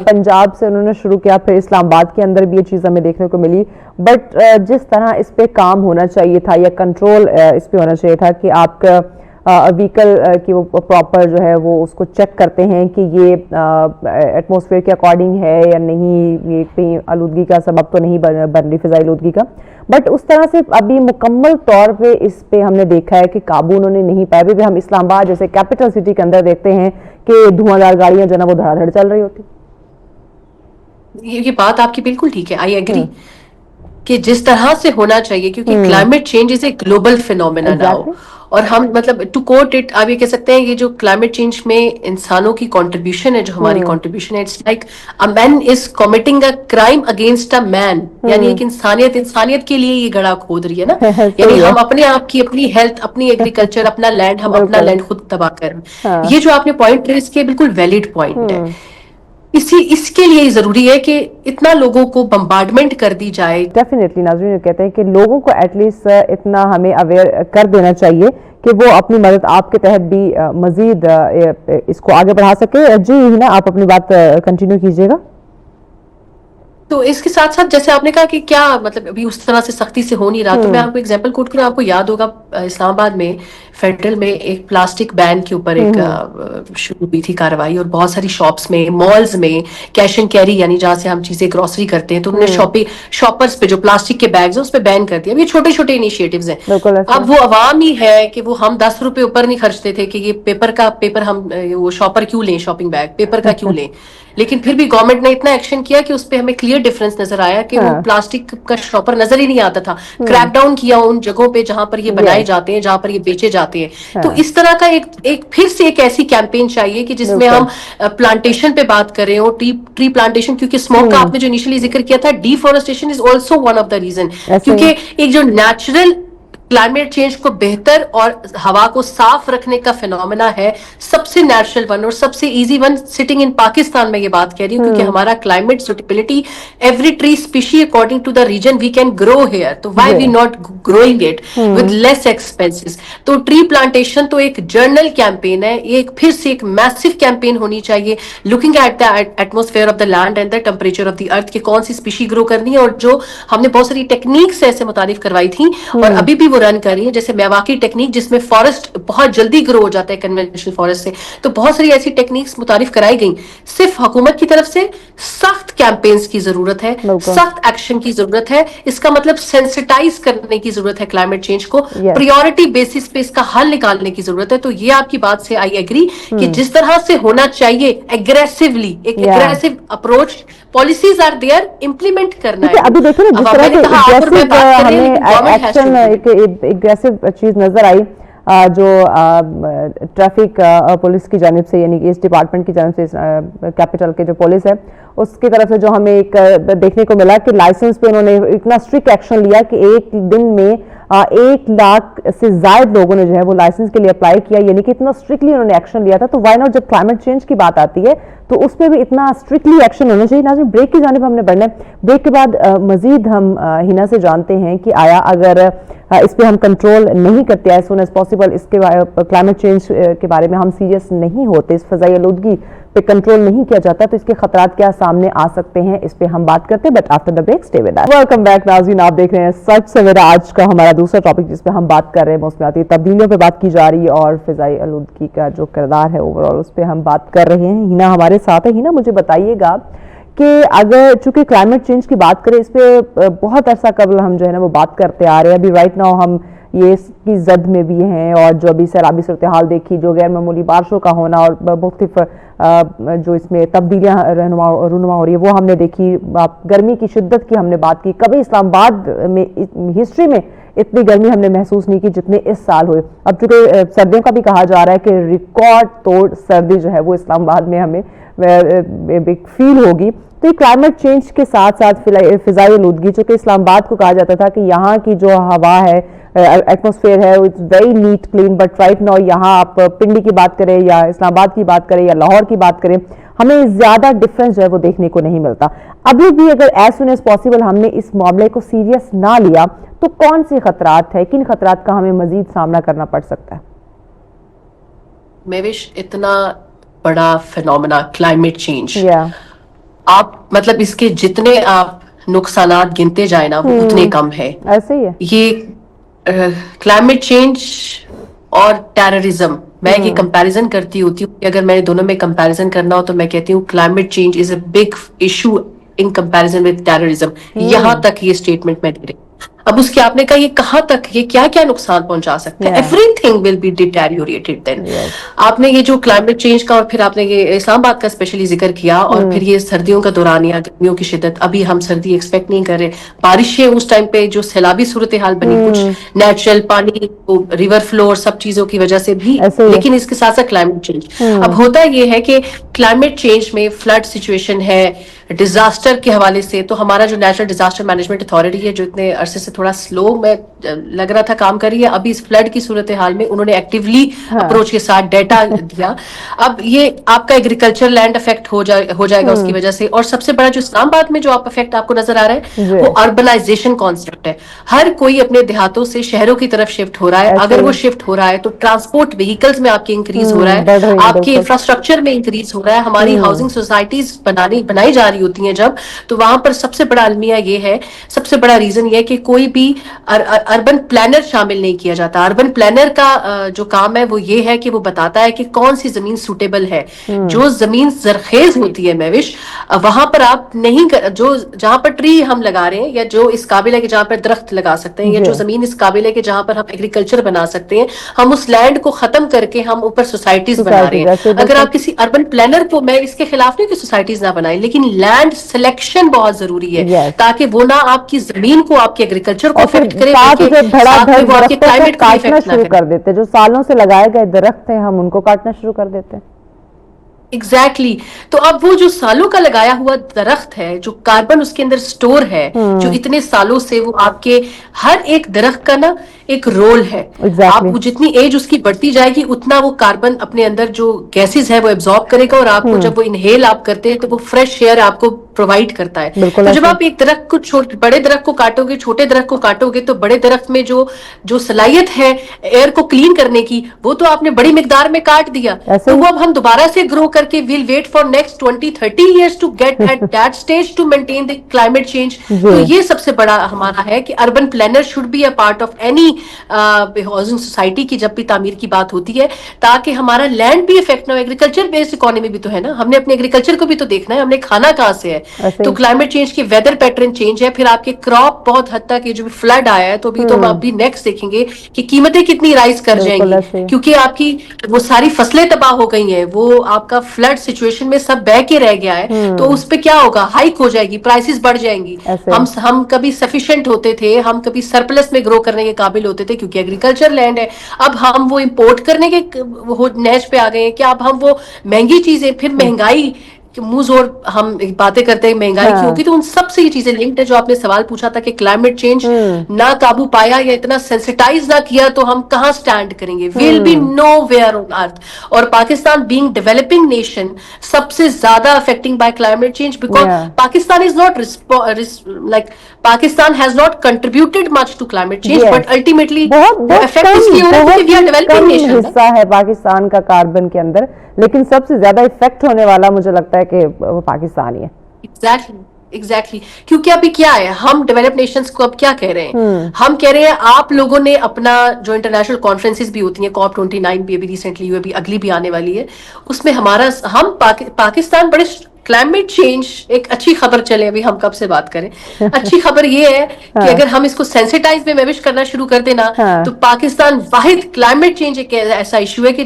پنجاب سے انہوں نے شروع کیا, پھر اسلام آباد کے اندر بھی یہ چیز ہمیں دیکھنے کو ملی. بٹ جس طرح اس پہ کام ہونا چاہیے تھا یا کنٹرول اس پہ ہونا چاہیے تھا کہ آپ کا وہیکل کی وہ پراپر جو ہے وہ اس کو چیک کرتے ہیں کہ یہ ایٹماسفیئر کے اکارڈنگ ہے یا نہیں, یہ کہیں آلودگی کا سبب تو نہیں بن رہی فضائی آلودگی کا. بٹ اس طرح سے ابھی مکمل طور پہ اس پہ ہم نے دیکھا ہے کہ قابو انہوں نے نہیں پایا. بھی ہم اسلام آباد جیسے کیپٹل سٹی کے اندر دیکھتے ہیں کہ دھواں دار گاڑیاں جو ہے نا وہ دھڑا دھڑ چل رہی ہوتی. یہ بات آپ کی بالکل ٹھیک ہے, آئی ایگری کہ جس طرح سے ہونا چاہیے, کیونکہ climate change is a global phenomena now. اور ہم مطلب ٹو کوٹ اٹ آپ یہ کہہ سکتے ہیں یہ جو کلائمیٹ چینج میں انسانوں کی کنٹریبیوشن ہے, جو ہماری کنٹریبیوشن ہے, it's like a man is committing a crime against a man. یعنی ایک انسانیت کے لیے یہ گڑھا کھود رہی ہے نا. یعنی ہم اپنے آپ کی اپنی ہیلتھ, اپنی ایگریکلچر, اپنا لینڈ, ہم اپنا لینڈ خود تباہ کر رہے ہیں. یہ جو آپ نے پوائنٹ ریز کیا بالکل ویلڈ پوائنٹ ہے. اس کے لیے ضروری ہے کہ اتنا لوگوں کو بمبارڈمنٹ کر دی جائے. ڈیفینیٹلی ناظرین کہتے ہیں کہ لوگوں کو ایٹ لیسٹ اتنا ہمیں اویئر کر دینا چاہیے کہ وہ اپنی مدد آپ کے تحت بھی مزید اس کو آگے بڑھا سکے. جی ہنا آپ اپنی بات کنٹینیو کیجیے گا. تو اس کے ساتھ ساتھ جیسے آپ نے کہا کہ کیا مطلب ابھی اس طرح سے سختی سے ہو نہیں رہا, تو میں آپ کو ایگزامپل کوٹ کروں. آپ کو یاد ہوگا اسلام آباد میں فیڈرل میں ایک پلاسٹک بین کے اوپر ایک شروع ہوئی تھی کارروائی, اور بہت ساری شاپس میں, مالز میں کیش اینڈ کیری یعنی جہاں سے ہم چیزیں گروسری کرتے ہیں, تو انہوں نے شاپرز پہ جو پلاسٹک کے بیگز ہیں اس پہ بین کر دیا. اب یہ چھوٹے چھوٹے انیشیٹوز ہیں. اب وہ عوام ہی ہے کہ وہ ہم 10 روپے اوپر نہیں خرچتے تھے کہ یہ پیپر ہم وہ شاپر کیوں لیں, شاپنگ بیگ پیپر کا کیوں لیں. لیکن پھر بھی گورنمنٹ نے اتنا ایکشن کیا کہ اس پہ ہمیں کلیئر ڈفرنس نظر آیا کہ وہ پلاسٹک کا شاپر نظر ہی نہیں آتا تھا. کریک ڈاؤن کیا ان جگہوں پہ جہاں پر یہ بنائے جاتے ہیں, جہاں پر یہ بیچے جاتے ہیں. تو اس طرح کا ایک پھر سے ایک ایسی کیمپین چاہیے کہ جس میں ہم پلانٹیشن پہ بات کر رہے ہوں, ٹری پلانٹیشن, کیونکہ اسموک کا آپ نے جو انیشلی ذکر کیا تھا, ڈیفورسٹیشن is also one of the reason. کیونکہ ایک جو نیچرل کلائمیٹ چینج کو بہتر اور ہوا کو صاف رکھنے کا فینومینا ہے, سب سے نیچرل ون اور سب سے easy one sitting in Pakistan میں یہ بات کہہ رہی ہوں, کیونکہ ہمارا climate suitability every tree species according to the region we can grow here. تو why we not growing it with less expenses. تو ٹری پلانٹیشن تو ایک جرنل کیمپین ہے, ایک پھر سے ایک میسو کیمپین ہونی چاہیے looking at the atmosphere of the land and the temperature of the earth, کہ کون سی اسپیشی گرو کرنی ہے. اور جو ہم نے بہت ساری ٹیکنیکس ایسے متعارف کروائی تھیں اور ابھی بھی رن کر رہی ہے, جیسے میواکی ٹیکنیک جس میں فارسٹ بہت جلدی گرو ہو جاتا ہے کنونشنل فارسٹ سے. تو بہت ساری ایسی ٹیکنیکس متعارف کرائی گئیں. صرف حکومت کی طرف سے سخت کیمپینز کی ضرورت ہے, سخت ایکشن کی ضرورت ہے. اس کا مطلب سینسٹائز کرنے کی ضرورت ہے کلائمیٹ چینج کو, پریورٹی بیسس پہ اس کا حل نکالنے کی ضرورت ہے. تو یہ آپ کی بات سے آئی ایگری کہ جس طرح سے ہونا چاہیے ایگریسولی, ایک aggressive approach, policies are there, implement کرنا ہے. ابھی دیکھیں نا جس طرح ہمیں ایگریسو چیز نظر آئی جو ٹریفک پولیس کی جانب سے, یعنی کہ اس ڈپارٹمنٹ کی جانب سے کیپٹل کے جو پولیس ہے اس کی طرف سے جو ہمیں ایک دیکھنے کو ملا کہ لائسنس پہ انہوں نے اتنا اسٹرکٹ ایکشن لیا کہ ایک دن میں 1 لاکھ سے زائد لوگوں نے جو ہے وہ لائسنس کے لیے اپلائی کیا, یعنی کہ اتنا اسٹرکٹلی انہوں نے ایکشن لیا تھا. تو وائی ناٹ, جب کلائمیٹ چینج کی بات آتی ہے تو اس پہ بھی اتنا اسٹرکٹلی ایکشن ہونا چاہیے. ناظرین بریک کی جانب ہم نے بڑھنا ہے. بریک کے بعد مزید ہم ہنا سے جانتے ہیں کہ آیا اگر اس پہ ہم کنٹرول نہیں کرتے ایز سون ایز پاسبل, اس کے کلائمیٹ چینج کے بارے میں ہم سیریس نہیں ہوتے, اس فضائی آلودگی پہ کنٹرول نہیں کیا جاتا, تو اس کے خطرات کیا سامنے آ سکتے ہیں, اس پہ ہم بات کرتے ہیں. But after the break stay with us. Welcome back ناظرین, آپ دیکھ رہے ہیں سچ سویرا. آج کا ہمارا دوسرا ٹاپک جس پہ ہم بات کر رہے ہیں موسمیاتی تبدیلیوں پہ بات کی جا رہی ہے اور فضائی آلودگی کا جو کردار ہے اوور آل اس پہ ہم بات کر رہے ہیں. ہنا ہمارے ساتھ ہے. ہنا مجھے بتائیے گا کہ اگر چونکہ کلائمیٹ چینج کی بات کریں, اس پہ بہت عرصہ قبل ہم جو ہے نا وہ بات کرتے آ رہے ہیں. ابھی رائٹ ناؤ ہم یہ اس کی زد میں بھی ہیں, اور جو ابھی سیلابی صورتحال دیکھی, جو غیر معمولی بارشوں کا ہونا اور مختلف جو اس میں تبدیلیاں رونما ہو رہی ہے وہ ہم نے دیکھی. گرمی کی شدت کی ہم نے بات کی. کبھی اسلام آباد میں ہسٹری میں اتنی گرمی ہم نے محسوس نہیں کی جتنے اس سال ہوئے. اب چونکہ سردیوں کا بھی کہا جا رہا ہے کہ ریکارڈ توڑ سردی جو ہے وہ اسلام آباد میں ہمیں فیل ہوگی. تو تو یہ کلائمیٹ چینج کے ساتھ ساتھ فضائی آلودگی، چونکہ اسلام آباد کو کہا جاتا تھا کہ یہاں کی جو ہوا ہے، ایٹماسفیئر ہے، it's very neat clean, but right now یہاں آپ پنڈی کی بات کریں یا اسلام آباد کی بات کریں یا لاہور کی بات کریں، ہمیں زیادہ ڈفرینس جو ہے وہ دیکھنے کو نہیں ملتا. ابھی بھی اگر ایز سون ایز پاسبل ہم نے اس معاملے کو سیریس نہ لیا تو کون سی خطرات ہے، کن خطرات کا ہمیں مزید سامنا کرنا پڑ سکتا ہے؟ مہوش، اتنا بڑا فینومینا کلائمیٹ چینج، آپ مطلب اس کے جتنے آپ نقصانات گنتے جائیں نا وہ اتنے کم ہے. ایسے ہی ہے یہ کلائمیٹ چینج اور ٹیررزم، میں یہ کمپیریزن کرتی ہوتی ہوں کہ اگر میں نے دونوں میں کمپیریزن کرنا ہو تو میں کہتی ہوں climate change is a big issue in comparison with terrorism. یہاں تک یہ اسٹیٹمنٹ میں دے رہی. اب اس کے آپ نے کہا یہ کہاں تک، یہ کیا کیا نقصان پہنچا سکتا ہے؟ ایوری تھنگ ول بی ڈیٹیریوریٹڈ دین. آپ نے یہ جو کلائمیٹ چینج کا اور پھر آپ نے یہ اسلام آباد کا اسپیشلی ذکر کیا، اور پھر یہ سردیوں کا دورانیہ، گرمیوں کی شدت، ابھی ہم سردی ایکسپیکٹ نہیں کر رہے، بارشیں اس ٹائم پہ جو سیلابی صورتحال بنی، کچھ نیچرل پانی، ریور فلو اور سب چیزوں کی وجہ سے بھی، لیکن اس کے ساتھ ساتھ کلائمیٹ چینج. اب ہوتا یہ ہے کہ کلائمیٹ چینج میں فلڈ سچویشن ہے، ڈیزاسٹر کے حوالے سے تو ہمارا جو نیشنل ڈیزاسٹر مینجمنٹ اتھارٹی ہے، جو اتنے عرصے سے تھوڑا سلو میں لگ رہا تھا کام کر رہی ہے، ابھی اس فلڈ کی صورتحال میں انہوں نے ایکٹیولی اپروچ کے ساتھ ڈیٹا دیا. اب یہ آپ کا ایگریکلچر لینڈ افیکٹ ہو جائے گا اس کی وجہ سے. اور سب سے بڑا جو اسلام آباد میں جو آپ افیکٹ آپ کو نظر آ رہا ہے وہ اربنائزیشن کانسیپٹ ہے. ہر کوئی اپنے دیہاتوں سے شہروں کی طرف شفٹ ہو رہا ہے. اگر وہ شفٹ ہو رہا ہے تو ٹرانسپورٹ وہیکلز میں آپ کے انکریز ہو رہا ہے، آپ کے انفراسٹرکچر میں انکریز ہو رہا ہے. ہماری ہاؤسنگ سوسائٹیز بنائی جا رہی ہوتی ہیں جب، تو وہاں پر سب سے بڑا المیہ یہ ہے، سب سے بڑا ریزن یہ ہے کہ کوئی بھی اربن پلانر شامل نہیں کیا جاتا. اربن پلانر کا جو کام ہے وہ یہ ہے کہ وہ بتاتا ہے کہ کون سی زمین سوٹیبل ہے. جو زمین زرخیز ہوتی ہے مہوش، وہاں پر آپ نہیں، جو جہاں پر ٹری ہم لگا رہے ہیں یا جو اس قابل ہے کہ جہاں پر درخت لگا سکتے ہیں، یا جو زمین اس قابل ہے کہ جہاں پر ہم ایگریکلچر بنا سکتے ہیں، ہم اس لینڈ کو ختم کر کے ہم اوپر سوسائٹیز بنا رہے ہیں. اگر آپ کسی اربن پلانر کو، میں اس کے خلاف نہیں کہ سوسائٹیز نہ بنائیں، لیکن لینڈ سلیکشن بہت ضروری ہے تاکہ وہ نہ آپ کی زمین کو، آپ کے ایگریکلچر کو افیکٹ کرے، ساتھ میں وہ آپ کے کلائمیٹ کو کاٹنا شروع کر دیتے. جو سالوں سے لگائے گئے درخت ہیں ہم ان کو کاٹنا شروع کر دیتے ہیں. ایگزیکٹلی. تو اب وہ جو سالوں کا لگایا ہوا درخت ہے، جو کاربن اس کے اندر سٹور ہے، جو اتنے سالوں سے وہ آپ کے ہر ایک درخت کا نا ایک رول ہے. آپ وہ جتنی ایج اس کی بڑھتی جائے گی اتنا وہ کاربن اپنے اندر جو گیسز ہے وہ ایبزارب کرے گا، اور آپ کو جب وہ انہیل آپ کرتے ہیں تو وہ فریش ایئر آپ کو پرووائڈ کرتا ہے. تو جب آپ ایک درخت کو، بڑے درخت کو کاٹو گے، چھوٹے درخت کو کاٹو گے، تو بڑے درخت میں جو صلاحیت ہے ایئر کو کلین کرنے کی، وہ تو آپ نے بڑی مقدار میں کاٹ دیا. تو وہ اب ہم دوبارہ سے گرو کر کے we'll wait for next 20-30 years to get at that stage to maintain the climate change. تو یہ سب سے بڑا ہمارا ہے کہ urban planner should be a part of any housing society کی جب بھی تعمیر کی بات ہوتی ہے، تاکہ ہمارا لینڈ بھی افیکٹ نہ ہو. ایگریکلچر بیسڈ اکانومی بھی تو ہے نا، ہم نے اپنے ایگریکلچر کو بھی تو دیکھنا ہے، ہم نے کھانا کہاں سے ہے. تو کلائمیٹ چینج کے ویدر پیٹرن چینج ہے، پھر آپ کے کراپ بہت حد تک، یہ جو فلڈ آیا ہے تو ابھی تو ہم ابھی نیکسٹ دیکھیں گے کہ قیمتیں کتنی رائز کر جائیں گی، کیونکہ آپ کی وہ ساری فصلیں تباہ ہو گئی ہیں، وہ آپ کا فلڈ سچویشن میں سب بہ کے رہ گیا ہے. تو اس پہ کیا ہوگا؟ ہائک ہو جائے گی، پرائسز بڑھ جائیں گی. ہم کبھی سفیشینٹ ہوتے تھے، ہم کبھی سرپلس میں گرو کرنے کے قابل ہوتے تھے کیونکہ ایگریکلچر لینڈ ہے. اب ہم وہ امپورٹ کرنے کے نیچ پہ آ گئے ہیں کہ اب ہم وہ مہنگی چیزیں، پھر مہنگائی منہ زور ہم باتیں کرتے ہیں مہنگائی کی ہوگی. تو ان سب سے یہ چیزیں لنکڈ ہے جو آپ نے سوال پوچھا تھا کہ کلائمیٹ چینج نہ قابو پایا یا اتنا سینسٹائز نہ کیا تو ہم کہاں سٹینڈ کریں گے؟ We'll be nowhere on earth. اور پاکستان بینگ ڈیولپنگ نیشن سب سے زیادہ affecting by climate change, because Pakistan is not like Pakistan has not contributed much to climate change, but ultimately affect اس لیے ہو رہا ہے کہ وی آر ڈیولپنگ نیشن. حصہ ہے پاکستان کا کاربن کے اندر، لیکن سب سے زیادہ افیکٹ ہونے والا مجھے لگتا ہے کہ وہ پاکستان ہی ہے. ایگزیکٹلی. کیونکہ ابھی کیا ہے، ہم ڈیولپ نیشنز کو اب کیا کہہ رہے ہیں؟ ہم کہہ رہے ہیں آپ لوگوں نے اپنا جو انٹرنیشنل کانفرنسز بھی ہوتی ہیں، COP29 بھی ابھی ریسنٹلی ہوئی، ابھی اگلی بھی آنے والی ہے، اس میں ہم پاکستان بڑے کلائمیٹ چینج. ایک اچھی خبر چلے، ابھی ہم کب سے بات کریں، اچھی خبر یہ ہے کہ اگر ہم اس کو سینسٹائز میں میوش کرنا شروع کر دینا تو پاکستان واحد کلائمیٹ چینج ایک ایسا ایشو ہے کہ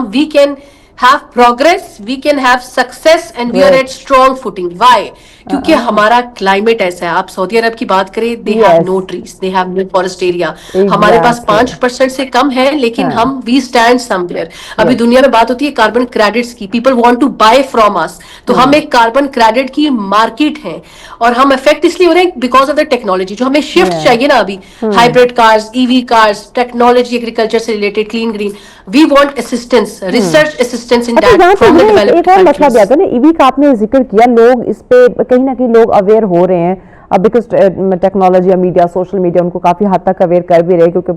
we can have progress, we can have success and we are at strong footing. Why? کیونکہ ہمارا کلائمیٹ ایسا ہے. آپ سعودی عرب کی بات کریں, they have no trees, they have no forest area. ہمارے پاس 5% سے کم ہے, لیکن ہم وی اسٹینڈ سم ویئر. ابھی دنیا میں بات ہوتی ہے کاربن کریڈٹس کی, people want to buy from us. تو ہم ایک کاربن کریڈٹ کی مارکیٹ ہے, اور ہم افیکٹ اس لیے ہو رہے ہیں بیکاز آف دا ٹیکنالوجی. جو ہمیں شفٹ چاہیے نا ابھی, hybrid cars, E V cars, technology, agriculture سے related, clean green, we want assistance, research assistance in that from the developed مسئلہ بھی آتا ہے نا, ای وی کا آپ نے ذکر کیا, لوگ اس پہ کہیں نہ کہیں لوگ اویئر ہو رہے ہیں اب, بیکاز ٹیکنالوجی یا میڈیا, سوشل میڈیا ان کو کافی حد تک اویئر کر بھی رہے, کیونکہ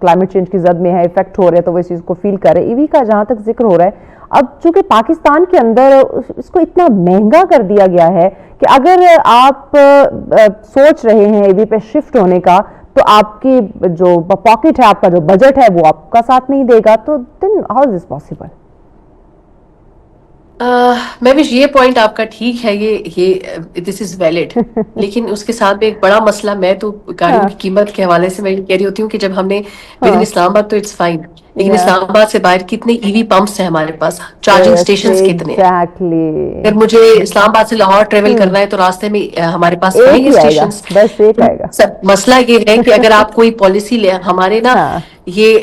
کلائمیٹ چینج کی زد میں ہے, افیکٹ ہو رہے ہیں, تو وہ اس چیز کو فیل کر رہے ہیں. ای وی کا جہاں تک ذکر ہو رہا ہے, اب چونکہ پاکستان کے اندر اس کو اتنا مہنگا کر دیا گیا ہے کہ اگر آپ سوچ رہے ہیں ای وی پہ شفٹ ہونے کا, تو آپ کی جو پاکٹ ہے, آپ کا جو بجٹ ہے, وہ آپ کا ساتھ نہیں دے گا. تو then how is this possible? Mahwish, یہ پوائنٹ آپ کا ٹھیک ہے, یہ دس از ویلڈ, لیکن اس کے ساتھ ایک بڑا مسئلہ, میں تو گاڑیوں کی قیمت کے حوالے سے میں یہ کہہ رہی ہوتی ہوں کہ جب ہم نے ود ان اسلام آباد تو اٹس فائن, لیکن اسلام آباد سے باہر کتنے ای وی پمپس ہیں ہمارے پاس, چارجنگ اسٹیشنز کتنے ہیں. اگر مجھے اسلام آباد سے لاہور ٹریول کرنا ہے تو راستے میں ہمارے پاس آئیں گے اسٹیشنز. مسئلہ یہ ہے کہ اگر آپ کوئی پالیسی لے, ہمارے نا یہ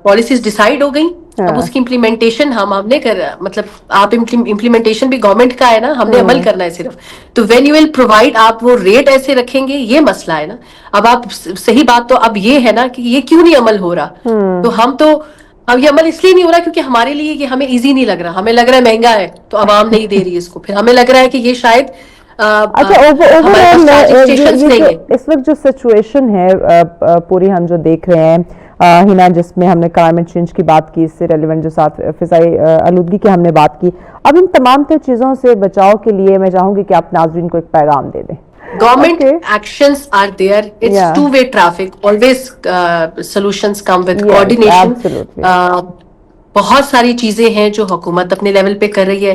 پالیسیز ڈیسائیڈ ہو گئی, اب اس کی امپلیمنٹیشن ہم نے مطلب آپ امپلیمنٹیشن بھی گورنمنٹ کا ہے نا, ہم نے عمل کرنا ہے صرف. تو وین یو ول پرووائڈ, آپ وہ ریٹ ایسے رکھیں گے, یہ مسئلہ ہے نا. اب آپ صحیح بات تو اب یہ ہے نا کہ یہ کیوں نہیں عمل ہو رہا, تو ہم تو اب یہ عمل اس لیے نہیں ہو رہا کیونکہ ہمارے لیے یہ ہمیں ایزی نہیں لگ رہا, ہمیں لگ رہا ہے مہنگا ہے تو عوام نہیں دے رہی اس کو, پھر ہمیں لگ رہا ہے کہ یہ شاید اس وقت جو سچویشن ہے پوری ہم جو دیکھ رہے ہیں ہنا, جس میں ہم نے کلائمیٹ چینج کی بات کی, اس سے ریلیونٹ جو ساتھ فضائی آلودگی کی ہم نے بات کی, اب ان تمام چیزوں سے بچاؤ کے لیے میں چاہوں گی کہ آپ ناظرین کو ایک پیغام دے دیں. Government actions are there. It's two-way traffic. Always solutions come with coordination. Absolutely. بہت ساری چیزیں ہیں جو حکومت اپنے لیول پہ کر رہی ہے.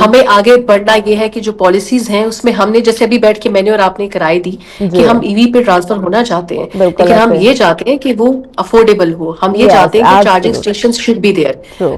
ہمیں آگے بڑھنا یہ ہے کہ جو پالیسیز ہیں اس میں ہم نے جیسے ابھی بیٹھ کے میں نے اور آپ نے کرائے دی کہ ہم ای وی پہ ٹرانسفر ہونا چاہتے ہیں, لیکن ہم یہ چاہتے ہیں کہ وہ افورڈیبل ہو, ہم یہ چاہتے ہیں کہ charging stations should be there.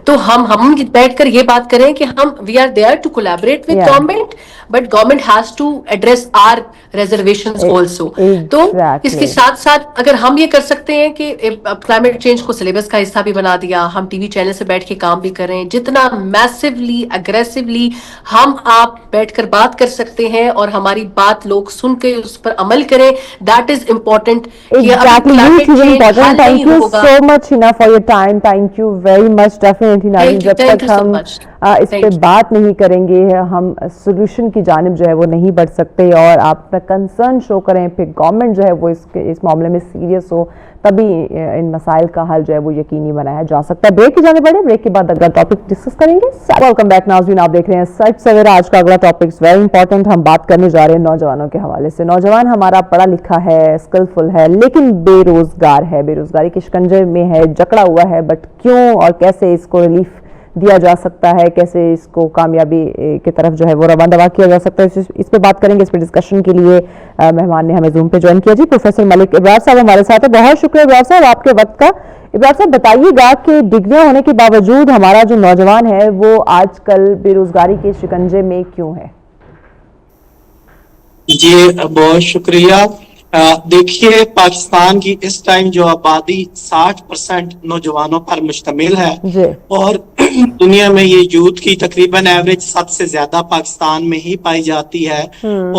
تو ہم بیٹھ کر یہ بات کریں کہ ہم we are there to collaborate with government, but government has to address our reservations also. تو اس کے ساتھ ساتھ اگر ہم یہ کر سکتے ہیں کہ کلائمیٹ چینج کو سلیبس کا حصہ بھی بنا دیا, ہم ٹی وی چینل سے بیٹھ کے کام بھی کر رہے ہیں, جتنا میسیولی اگریسولی ہم آپ بیٹھ کر بات کر سکتے ہیں اور ہماری بات لوگ سن کے اس پر عمل کریں, that is important. Thank you so much Hina for your time, thank you very much. Definitely جب تک ہم اس پہ بات نہیں کریں گے ہم سولوشن کی جانب جو ہے وہ نہیں بڑھ سکتے, اور آپ اپنا کنسرن شو کریں, پھر گورنمنٹ جو ہے وہ اس معاملے میں سیریس ہو, تبھی ان مسائل کا حل جو ہے وہ یقینی بنایا جا سکتا ہے. بریک کی جانے پڑے, بریک کے بعد اگلا ٹاپک ڈسکس کریں گے. ویلکم بیک ناظرین, آپ دیکھ رہے ہیں سچ سویرا. آج کا اگلا ٹاپک ویری امپورٹنٹ, ہم بات کرنے جا رہے ہیں نوجوانوں کے حوالے سے. نوجوان ہمارا پڑھا لکھا ہے, اسکلفل ہے, لیکن بے روزگار ہے, بے روزگاری کے شکنجے میں ہے, جکڑا ہوا ہے. بٹ کیوں اور کیسے اس کو ریلیف دیا جا سکتا ہے, کیسے اس کو کامیابی کی طرف جو ہے وہ رواں دوا کیا جا سکتا ہے, اس پہ بات کریں گے. اس پہ ڈسکشن کے لیے مہمان نے ہمیں زوم پہ جوائن کیا جی, پروفیسر ملک ابرار صاحب ہمارے ساتھ ہیں. بہت شکریہ ابرار صاحب آپ کے وقت کا. ابرار صاحب بتائیے گا کہ ڈگریاں ہونے کے باوجود ہمارا جو نوجوان ہے وہ آج کل بے روزگاری کے شکنجے میں کیوں ہے؟ جی بہت شکریہ. دیکھیے پاکستان کی اس ٹائم جو آبادی 60% نوجوانوں پر مشتمل ہے, اور دنیا میں یہ یوتھ کی تقریباً ایوریج سب سے زیادہ پاکستان میں ہی پائی جاتی ہے,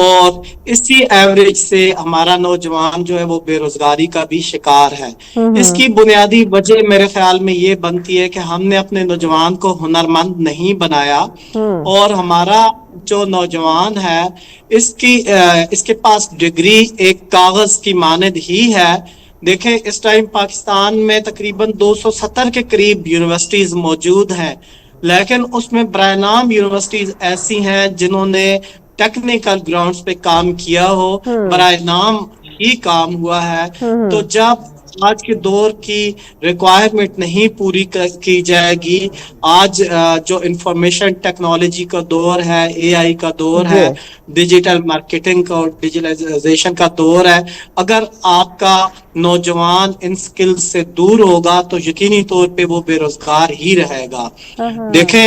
اور اسی ایوریج سے ہمارا نوجوان جو ہے وہ بے روزگاری کا بھی شکار ہے. اس کی بنیادی وجہ میرے خیال میں یہ بنتی ہے کہ ہم نے اپنے نوجوان کو ہنرمند نہیں بنایا, اور ہمارا جو نوجوان ہے اس کے پاس ڈگری ایک کاغذ کی مانند ہی ہے. دیکھیں اس ٹائم پاکستان میں تقریباً 270 کے قریب یونیورسٹیز موجود ہیں, لیکن اس میں برائے نام یونیورسٹیز ایسی ہیں جنہوں نے ٹیکنیکل گراؤنڈز پہ کام کیا ہو, برائے نام ہی کام ہوا ہے. تو جب آج کے دور کی ریکوائرمنٹ نہیں پوری کی جائے گی, آج جو انفارمیشن ٹیکنالوجی کا دور ہے, اے آئی کا دور ہے, ڈیجیٹل مارکیٹنگ کا اور ڈیجیٹلائزیشن کا دور ہے, اگر آپ کا نوجوان ان سکل سے دور ہوگا تو یقینی طور پہ وہ بے روزگار ہی رہے گا. دیکھیں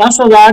10,000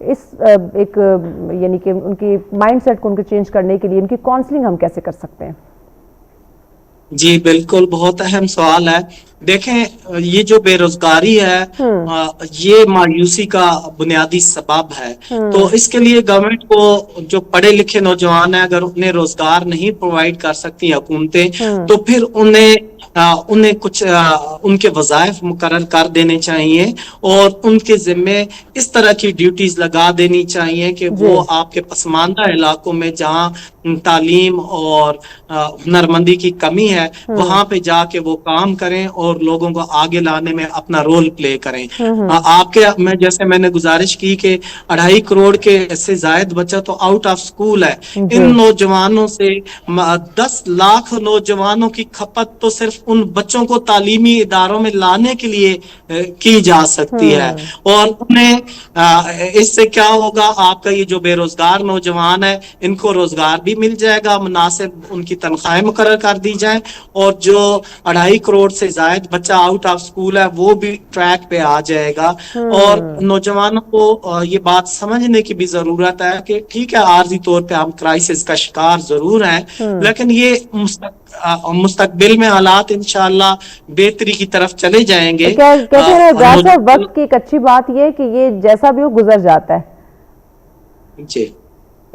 اس ایک یعنی کہ ان کی مائنڈ سیٹ کو ان کے چینج کرنے کے لیے ان کی کاؤنسلنگ ہم کیسے کر سکتے ہیں؟ جی بالکل، بہت اہم سوال ہے. دیکھیں یہ جو بے روزگاری ہے یہ مایوسی کا بنیادی سبب ہے. تو اس کے لیے گورنمنٹ کو جو پڑھے لکھے نوجوان ہیں اگر انہیں روزگار نہیں پرووائڈ کر سکتی حکومتیں تو پھر انہیں کچھ ان کے وظائف مقرر کر دینے چاہیے اور ان کے ذمے اس طرح کی ڈیوٹیز لگا دینی چاہیے کہ وہ آپ کے پسماندہ علاقوں میں جہاں تعلیم اور ہنرمندی کی کمی ہے وہاں پہ جا کے وہ کام کریں اور لوگوں کو آگے لانے میں اپنا رول پلے کریں. آپ کے میں نے گزارش کی کہ 2.5 کروڑ کے سے زائد بچہ تو آؤٹ آف سکول ہے. ان نوجوانوں سے 10 لاکھ نوجوانوں کی کھپت تو صرف ان بچوں کو تعلیمی اداروں میں لانے کے لیے کی جا سکتی ہے. اور انہیں اس سے کیا ہوگا، آپ کا یہ جو بے روزگار نوجوان ہے ان کو روزگار بھی مل جائے گا، مناسب ان کی تنخواہیں مقرر کر دی جائیں اور جو 2.5 کروڑ سے زائد بچہ آؤٹ آف سکول ہے وہ بھی ٹریک پہ آ جائے گا. اور نوجوانوں کو یہ بات سمجھنے کی بھی ضرورت ہے کہ ٹھیک ہے عارضی طور پہ ہم کرائسس کا شکار ضرور ہیں لیکن یہ مستقبل میں حالات انشاءاللہ بہتری کی طرف چلے جائیں گے. کہتے ہیں وقت کی ایک اچھی بات یہ کہ یہ جیسا بھی ہو گزر جاتا ہے. جی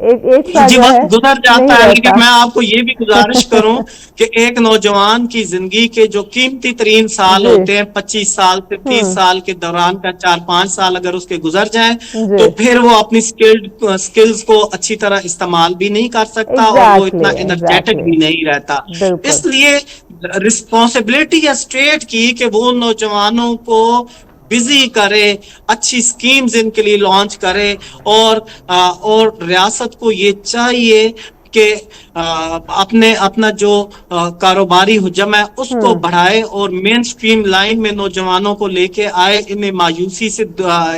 جی وقت گزر جاتا ہے لیکن میں آپ کو یہ بھی گزارش کروں کہ ایک نوجوان کی زندگی کے جو قیمتی ترین سال ہوتے ہیں 25 سال سے 30 سال کے دوران کا 4-5 سال اگر اس کے گزر جائیں تو پھر وہ اپنی سکلز کو اچھی طرح استعمال بھی نہیں کر سکتا اور وہ اتنا انرجیٹک بھی نہیں رہتا. اس لیے رسپانسبلٹی ہے اسٹیٹ کی کہ وہ نوجوانوں کو بزی کرے، اچھی سکیمز ان کے لیے لانچ کرے اور ریاست کو یہ چاہیے کہ اپنا جو کاروباری حجم ہے اس کو بڑھائے اور مین سٹریم لائن میں نوجوانوں کو لے کے آئے.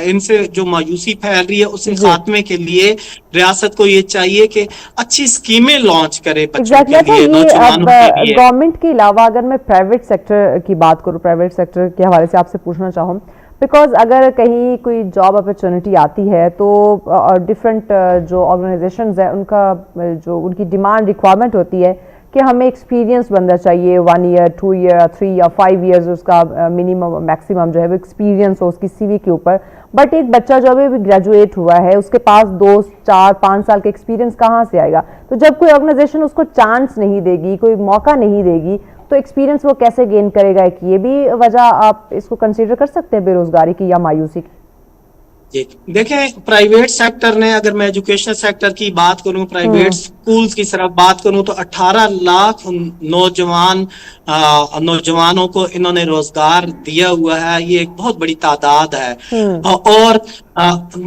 ان سے جو مایوسی پھیل رہی ہے اسے خاتمے کے لیے ریاست کو یہ چاہیے کہ اچھی سکیمیں لانچ کرے بچوں کے لیے، نوجوانوں کے لیے. گورنمنٹ کے علاوہ اگر میں پرائیویٹ سیکٹر کی بات کروں، پرائیویٹ سیکٹر کے حوالے سے آپ سے پوچھنا چاہوں بیکاز اگر کہیں کوئی جاب اپرچونٹی آتی ہے تو ڈفرینٹ جو آرگنائزیشنز ہیں ان کا جو ان کی ڈیمانڈ ریکوائرمنٹ ہوتی ہے کہ ہمیں ایکسپیرینس بندہ چاہیے 1 ایئر 2 ایئر 3 یا 5 ایئرز اس کا منیمم میکسیمم جو ہے وہ ایکسپیرینس ہو اس کی سی وی کے اوپر. بٹ ایک بچہ جو ابھی گریجویٹ ہوا ہے اس کے پاس 2 4 5 سال کا ایکسپیرینس کہاں سے آئے گا؟ تو جب کوئی آرگنائزیشن اس کو چانس نہیں دے گی، کوئی موقع نہیں دے گی تو ایکسپیرینس وہ کیسے گین کرے گا؟ ایک یہ بھی وجہ آپ اس کو کنسیڈر کر سکتے ہیں بے روزگاری کی یا مایوسی کی. جی دیکھیں پرائیویٹ سیکٹر نے، اگر میں ایجوکیشنل سیکٹر کی بات کروں، پرائیویٹ سکولز کی طرف بات کروں تو 18 لاکھ نوجوانوں کو انہوں نے روزگار دیا ہوا ہے. یہ ایک بہت بڑی تعداد ہے. اور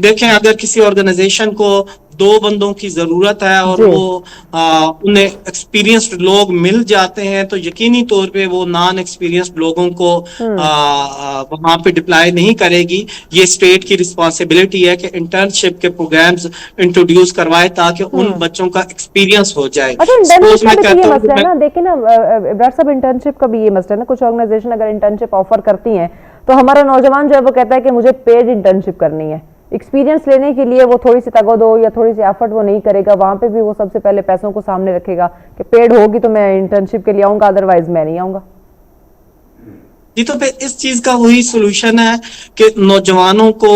دیکھیں اگر کسی آرگنائزیشن کو 2 بندوں کی ضرورت ہے اور وہ انہیں ایکسپیرینسڈ لوگ مل جاتے ہیں تو یقینی طور پہ وہ نان ایکسپیرینسڈ لوگوں کو وہاں پہ ڈپلائی نہیں کرے گی. یہ اسٹیٹ کی رسپانسبلٹی ہے کہ انٹرنشپ کے پروگرامز انٹروڈیوس کروائے تاکہ ان بچوں کا ایکسپیرینس ہو جائے. دیکھیں نا ابرار صاحب، انٹرنشپ کا بھی یہ مسئلہ ہے نا، کچھ آرگنائزیشن اگر انٹرنشپ آفر کرتی ہیں تو ہمارا نوجوان جو ہے وہ کہتا ہے کہ مجھے پیڈ انٹرنشپ کرنی ہے. ایکسپیرینس لینے کے لیے وہ تھوڑی سی تگو دو یا تھوڑی سی ایفرٹ وہ نہیں کرے گا، وہاں پہ بھی وہ سب سے پہلے پیسوں کو سامنے رکھے گا کہ پیڈ ہوگی تو میں انٹرنشپ کے لیے آؤں گا، ادروائز میں نہیں آؤں گا. جی تو پھر اس چیز کا وہی سولوشن ہے کہ نوجوانوں کو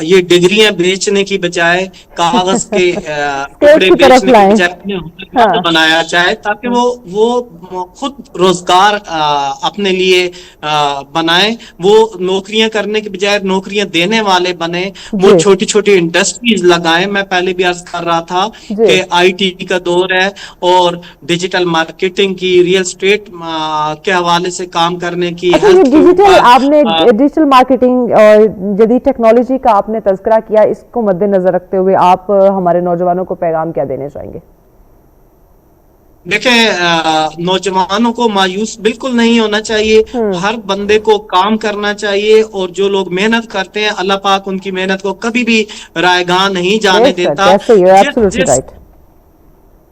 یہ ڈگریاں بیچنے کی بجائے کاغذ کے ٹکڑے بیچنے کی بجائے بنایا جائے تاکہ وہ خود روزگار اپنے لیے بنائیں. وہ نوکریاں کرنے کی بجائے نوکریاں دینے والے بنے. وہ چھوٹی چھوٹی انڈسٹریز لگائیں. میں پہلے بھی عرض کر رہا تھا کہ آئی ٹی کا دور ہے اور ڈیجیٹل مارکیٹنگ کی، ریئل اسٹیٹ کے حوالے سے کام کرنے کی. آپ نے ڈیجیٹل مارکیٹنگ اور جدید ٹیکنالوجی کا آپ نے تذکرہ کیا، اس کو مد نظر رکھتے ہوئے آپ ہمارے نوجوانوں کو پیغام کیا دینے چاہیں گے؟ دیکھیں نوجوانوں کو مایوس بالکل نہیں ہونا چاہیے. ہر بندے کو کام کرنا چاہیے اور جو لوگ محنت کرتے ہیں اللہ پاک ان کی محنت کو کبھی بھی رائے گاں نہیں جانے دیتا.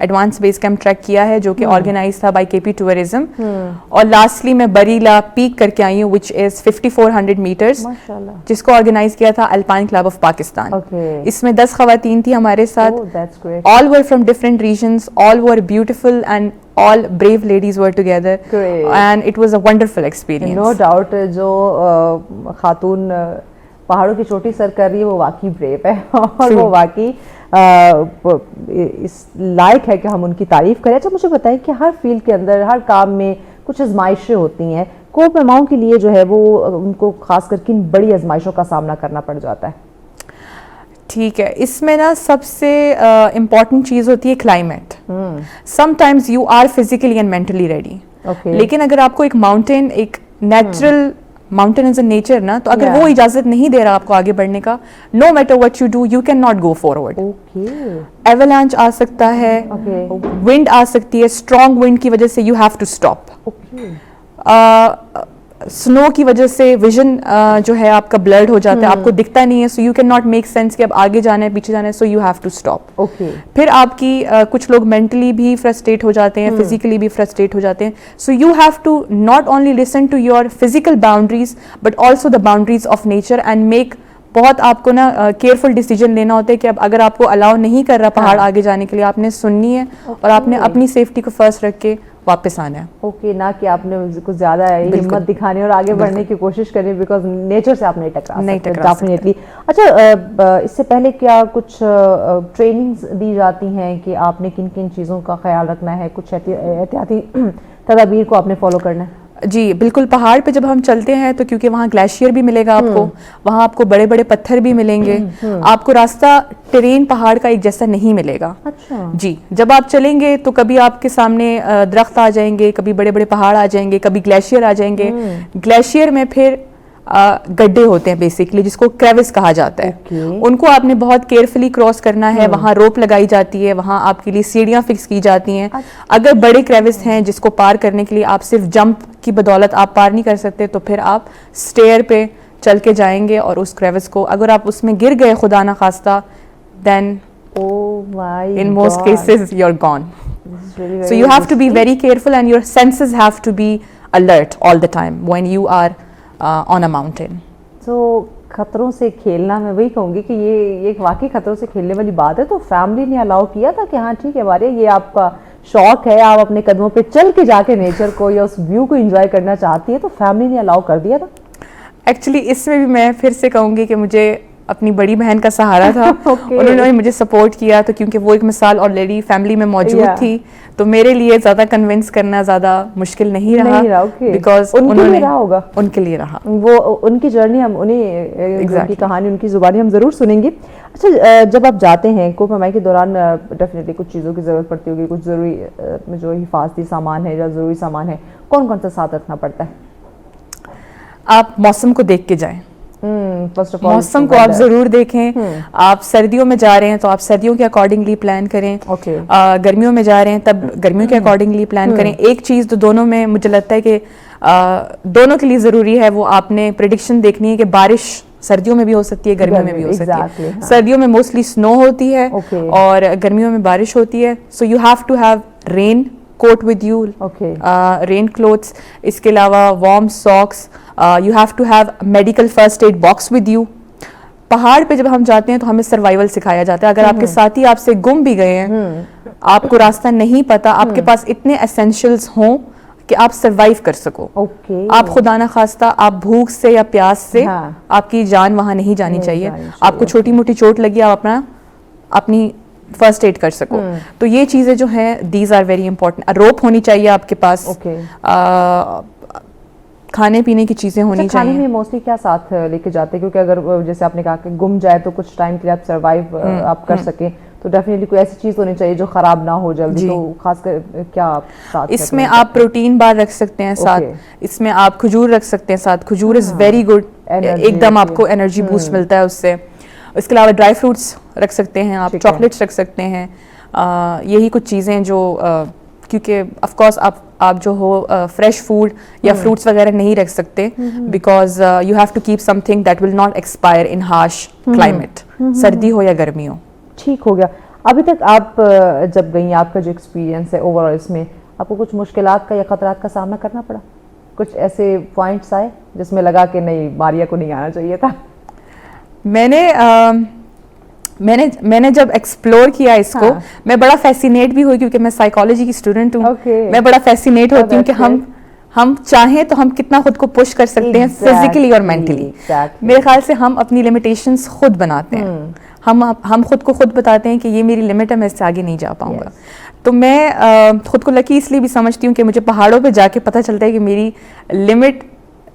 ایڈوانس بیس کیمپ ٹریک کیا ہے جو کہ آرگنائز تھا بائی KP ٹورزم. اور لاسٹلی میں بریلا پیک کر کے آئی ہوں وچ از 5400 میٹرز, جس کو آرگنائز کیا تھا الپائن کلب آف پاکستان. اس میں 10 خواتین تھی ہمارے ساتھ, all were from different regions, all were beautiful and all brave ladies were together. Great. And it was a wonderful experience. No doubt جو خاتون پہاڑوں کی چوٹی سر کر رہی ہے وہ واقعی بریو ہے, اور وہ واقعی اس لائق ہے کہ ہم ان کی تعریف کریں. اچھا مجھے بتائیں کہ ہر فیلڈ کے اندر, ہر کام میں کچھ آزمائشیں ہوتی ہیں, کوپ ماؤں کے لیے جو ہے وہ ان کو خاص کر کن بڑی آزمائشوں کا سامنا کرنا پڑ جاتا ہے؟ ٹھیک ہے, اس میں نا سب سے امپورٹنٹ چیز ہوتی ہے climate. Sometimes you are physically and mentally ready, لیکن اگر آپ کو ایک ماؤنٹین, ایک natural mountain is a nature نا, تو اگر وہ اجازت نہیں دے رہا آپ کو آگے بڑھنے کا, no matter what you do you can not go forward. Avalanche آ سکتا ہے, ونڈ آ سکتی ہے, اسٹرانگ ونڈ کی وجہ سے یو ہیو ٹو اسٹاپ. سنو کی وجہ سے ویژن جو ہے آپ کا بلرڈ ہو جاتا ہے, آپ کو دکھتا نہیں ہے, so you can not make sense کہ اب آگے جانا ہے پیچھے جانا ہے, so you have to stop. پھر آپ کی کچھ لوگ مینٹلی بھی فرسٹریٹ ہو جاتے ہیں, فزیکلی بھی فرسٹریٹ ہو جاتے ہیں, so you have to not only listen to your physical boundaries but also the boundaries of nature and make. بہت آپ کو نا کیئرفل ڈیسیجن لینا ہوتا ہے کہ اب اگر آپ کو الاؤ نہیں کر رہا پہاڑ آگے جانے کے لیے, آپ نے سننی ہے اور آپ نے اپنی سیفٹی کو فرسٹ رکھ کے واپس آنا ہے. اوکے, نہ کہ آپ نے کچھ زیادہ ہمت دکھانی اور آگے بڑھنے کی کوشش کریں, بیکاز نیچر سے آپ نہیں ٹکرا ڈیفینیٹلی. اچھا, اس سے پہلے کیا کچھ ٹریننگز دی جاتی ہیں کہ آپ نے کن کن چیزوں کا خیال رکھنا ہے, کچھ احتیاطی تدابیر کو آپ نے فالو کرنا ہے؟ جی بالکل, پہاڑ پہ جب ہم چلتے ہیں تو کیونکہ وہاں گلیشیئر بھی ملے گا آپ کو, وہاں آپ کو بڑے بڑے پتھر بھی ملیں گے, آپ کو راستہ ٹرین پہاڑ کا ایک جیسا نہیں ملے گا. جی, جب آپ چلیں گے تو کبھی آپ کے سامنے درخت آ جائیں گے, کبھی بڑے بڑے پہاڑ آ جائیں گے, کبھی گلیشیئر آ جائیں گے. گلیشیئر میں پھر گڈھے ہوتے ہیں بیسکلی, جس کو کریوس کہا جاتا ہے, ان کو آپ نے بہت کیئرفلی کراس کرنا ہے. وہاں روپ لگائی جاتی ہے, وہاں آپ کے لیے سیڑھیاں فکس کی جاتی ہیں. اگر بڑے کریوس ہیں جس کو پار کرنے کے لیے آپ صرف جمپ کی بدولت آپ پار نہیں کر سکتے, تو پھر آپ سٹیئر پہ چل کے جائیں گے, اور اس کریوس کو اگر آپ اس میں گر گئے خدا نہ خواستہ, دین in most cases you're gone. So you have to be very careful and your senses have to be alert all the time when you are on a mountain. So خطروں سے کھیلنا, میں وہی کہوں گی کہ یہ ایک واقعی خطروں سے کھیلنے والی بات ہے. تو فیملی نے الاؤ کیا تھا کہ ہاں ٹھیک ہے ہمارے, یہ آپ کا شوق ہے, آپ اپنے قدموں پہ چل کے جا کے نیچر کو یا اس ویو کو انجوائے کرنا چاہتی ہے, تو فیملی نے الاؤ کر دیا تھا؟ ایکچولی اس میں بھی میں پھر سے کہوں گی کہ مجھے اپنی بڑی بہن کا سہارا تھا. انہوں نے مجھے سپورٹ کیا, تو کیونکہ وہ ایک مثال آلریڈی فیملی میں موجود تھی, تو میرے لیے زیادہ کنونس کرنا زیادہ مشکل نہیں رہا, بیکاز انہوں نے ان کے لیے رہا. وہ ان کی جرنی ہم انہیں ان کی کہانی, ان کی زبانی ہم ضرور سنیں گے. اچھا, جب آپ جاتے ہیں کوپ ہمائی کے دوران ڈیفینیٹلی کچھ چیزوں کی ضرورت پڑتی ہوگی, کچھ ضروری جو حفاظتی سامان ہے یا ضروری سامان ہے, کون کون سا ساتھ رکھنا پڑتا ہے؟ آپ موسم کو دیکھ کے جائیں. موسم کو آپ ضرور دیکھیں. آپ سردیوں میں جا رہے ہیں تو آپ سردیوں کے اکارڈنگلی پلان کریں, گرمیوں میں جا رہے ہیں تب گرمیوں کے اکارڈنگلی پلان کریں. ایک چیز تو دونوں میں مجھے لگتا ہے کہ دونوں کے لیے ضروری ہے, وہ آپ نے پریڈکشن دیکھنی ہے کہ بارش سردیوں میں بھی ہو سکتی ہے, گرمیوں میں بھی ہو سکتی ہے. سردیوں میں موسٹلی سنو ہوتی ہے اور گرمیوں میں بارش ہوتی ہے. So you have to have rain coat with you, rain clothes. اس کے علاوہ warm socks. You have to have medical first aid box with you. پہاڑ پہ جب ہم جاتے ہیں تو ہمیں سروائیول سکھایا جاتا ہے. اگر آپ کے ساتھی آپ سے گم بھی گئے ہیں, آپ کو راستہ نہیں پتا, آپ کے پاس اتنے ایسینشلز ہوں کہ آپ سروائیو کر سکو. آپ خدا نہ خواستہ آپ بھوک سے یا پیاس سے آپ کی جان وہاں نہیں جانی چاہیے. آپ کو چھوٹی موٹی چوٹ لگی, آپ اپنی فرسٹ ایڈ کر سکو. تو یہ چیزیں جو ہیں دیز آر ویری امپورٹنٹ. روپ ہونی چاہیے آپ کے پاس, کھانے پینے کی چیزیں ہونی چاہیے. کھانے میں موسٹلی کیا ساتھ لے کے جاتے ہیں, کیونکہ اگر جیسے آپ نے کہا کہ گم جائے تو کچھ ٹائم کے لیے آپ سروائیو آپ کر سکیں, تو ڈیفینیٹلی کوئی ایسی چیز ہونی چاہیے جو خراب نہ ہو جلدی. تو خاص کر کیا آپ ساتھ اس میں آپ پروٹین بار رکھ سکتے ہیں ساتھ, اس میں آپ کھجور رکھ سکتے ہیں ساتھ. کھجور از ویری گڈ, ایک دم آپ کو انرجی بوسٹ ملتا ہے اس سے. اس کے علاوہ ڈرائی فروٹس رکھ سکتے ہیں آپ, چاکلیٹس رکھ سکتے ہیں. یہی کچھ چیزیں جو, کیونکہ آف کورس آپ جو ہو فریش فوڈ یا فروٹس وغیرہ نہیں رکھ سکتے, because you have to keep something that will not expire in harsh climate, سردی ہو یا گرمی ہو. ٹھیک ہو گیا. ابھی تک آپ جب گئی آپ کا جو ایکسپیرینس ہے اوور آل اس میں آپ کو کچھ مشکلات کا یا خطرات کا سامنا کرنا پڑا؟ کچھ ایسے پوائنٹس آئے جس میں لگا کہ نہیں ماریا کو نہیں آنا چاہیے تھا؟ میں نے جب ایکسپلور کیا اس کو میں بڑا فیسینیٹ بھی ہوئی کیونکہ میں سائیکالوجی کی اسٹوڈنٹ ہوں. میں بڑا فیسینیٹ ہوتی ہوں کہ ہم چاہیں تو ہم کتنا خود کو پش کر سکتے ہیں فزیکلی اور مینٹلی. میرے خیال سے ہم اپنی لمیٹیشنز خود بناتے ہیں. ہم خود کو خود بتاتے ہیں کہ یہ میری لمٹ ہے, میں اس سے آگے نہیں جا پاؤں گا. تو میں خود کو لکی اس لیے بھی سمجھتی ہوں کہ مجھے پہاڑوں پہ جا کے پتہ چلتا ہے کہ میری لمٹ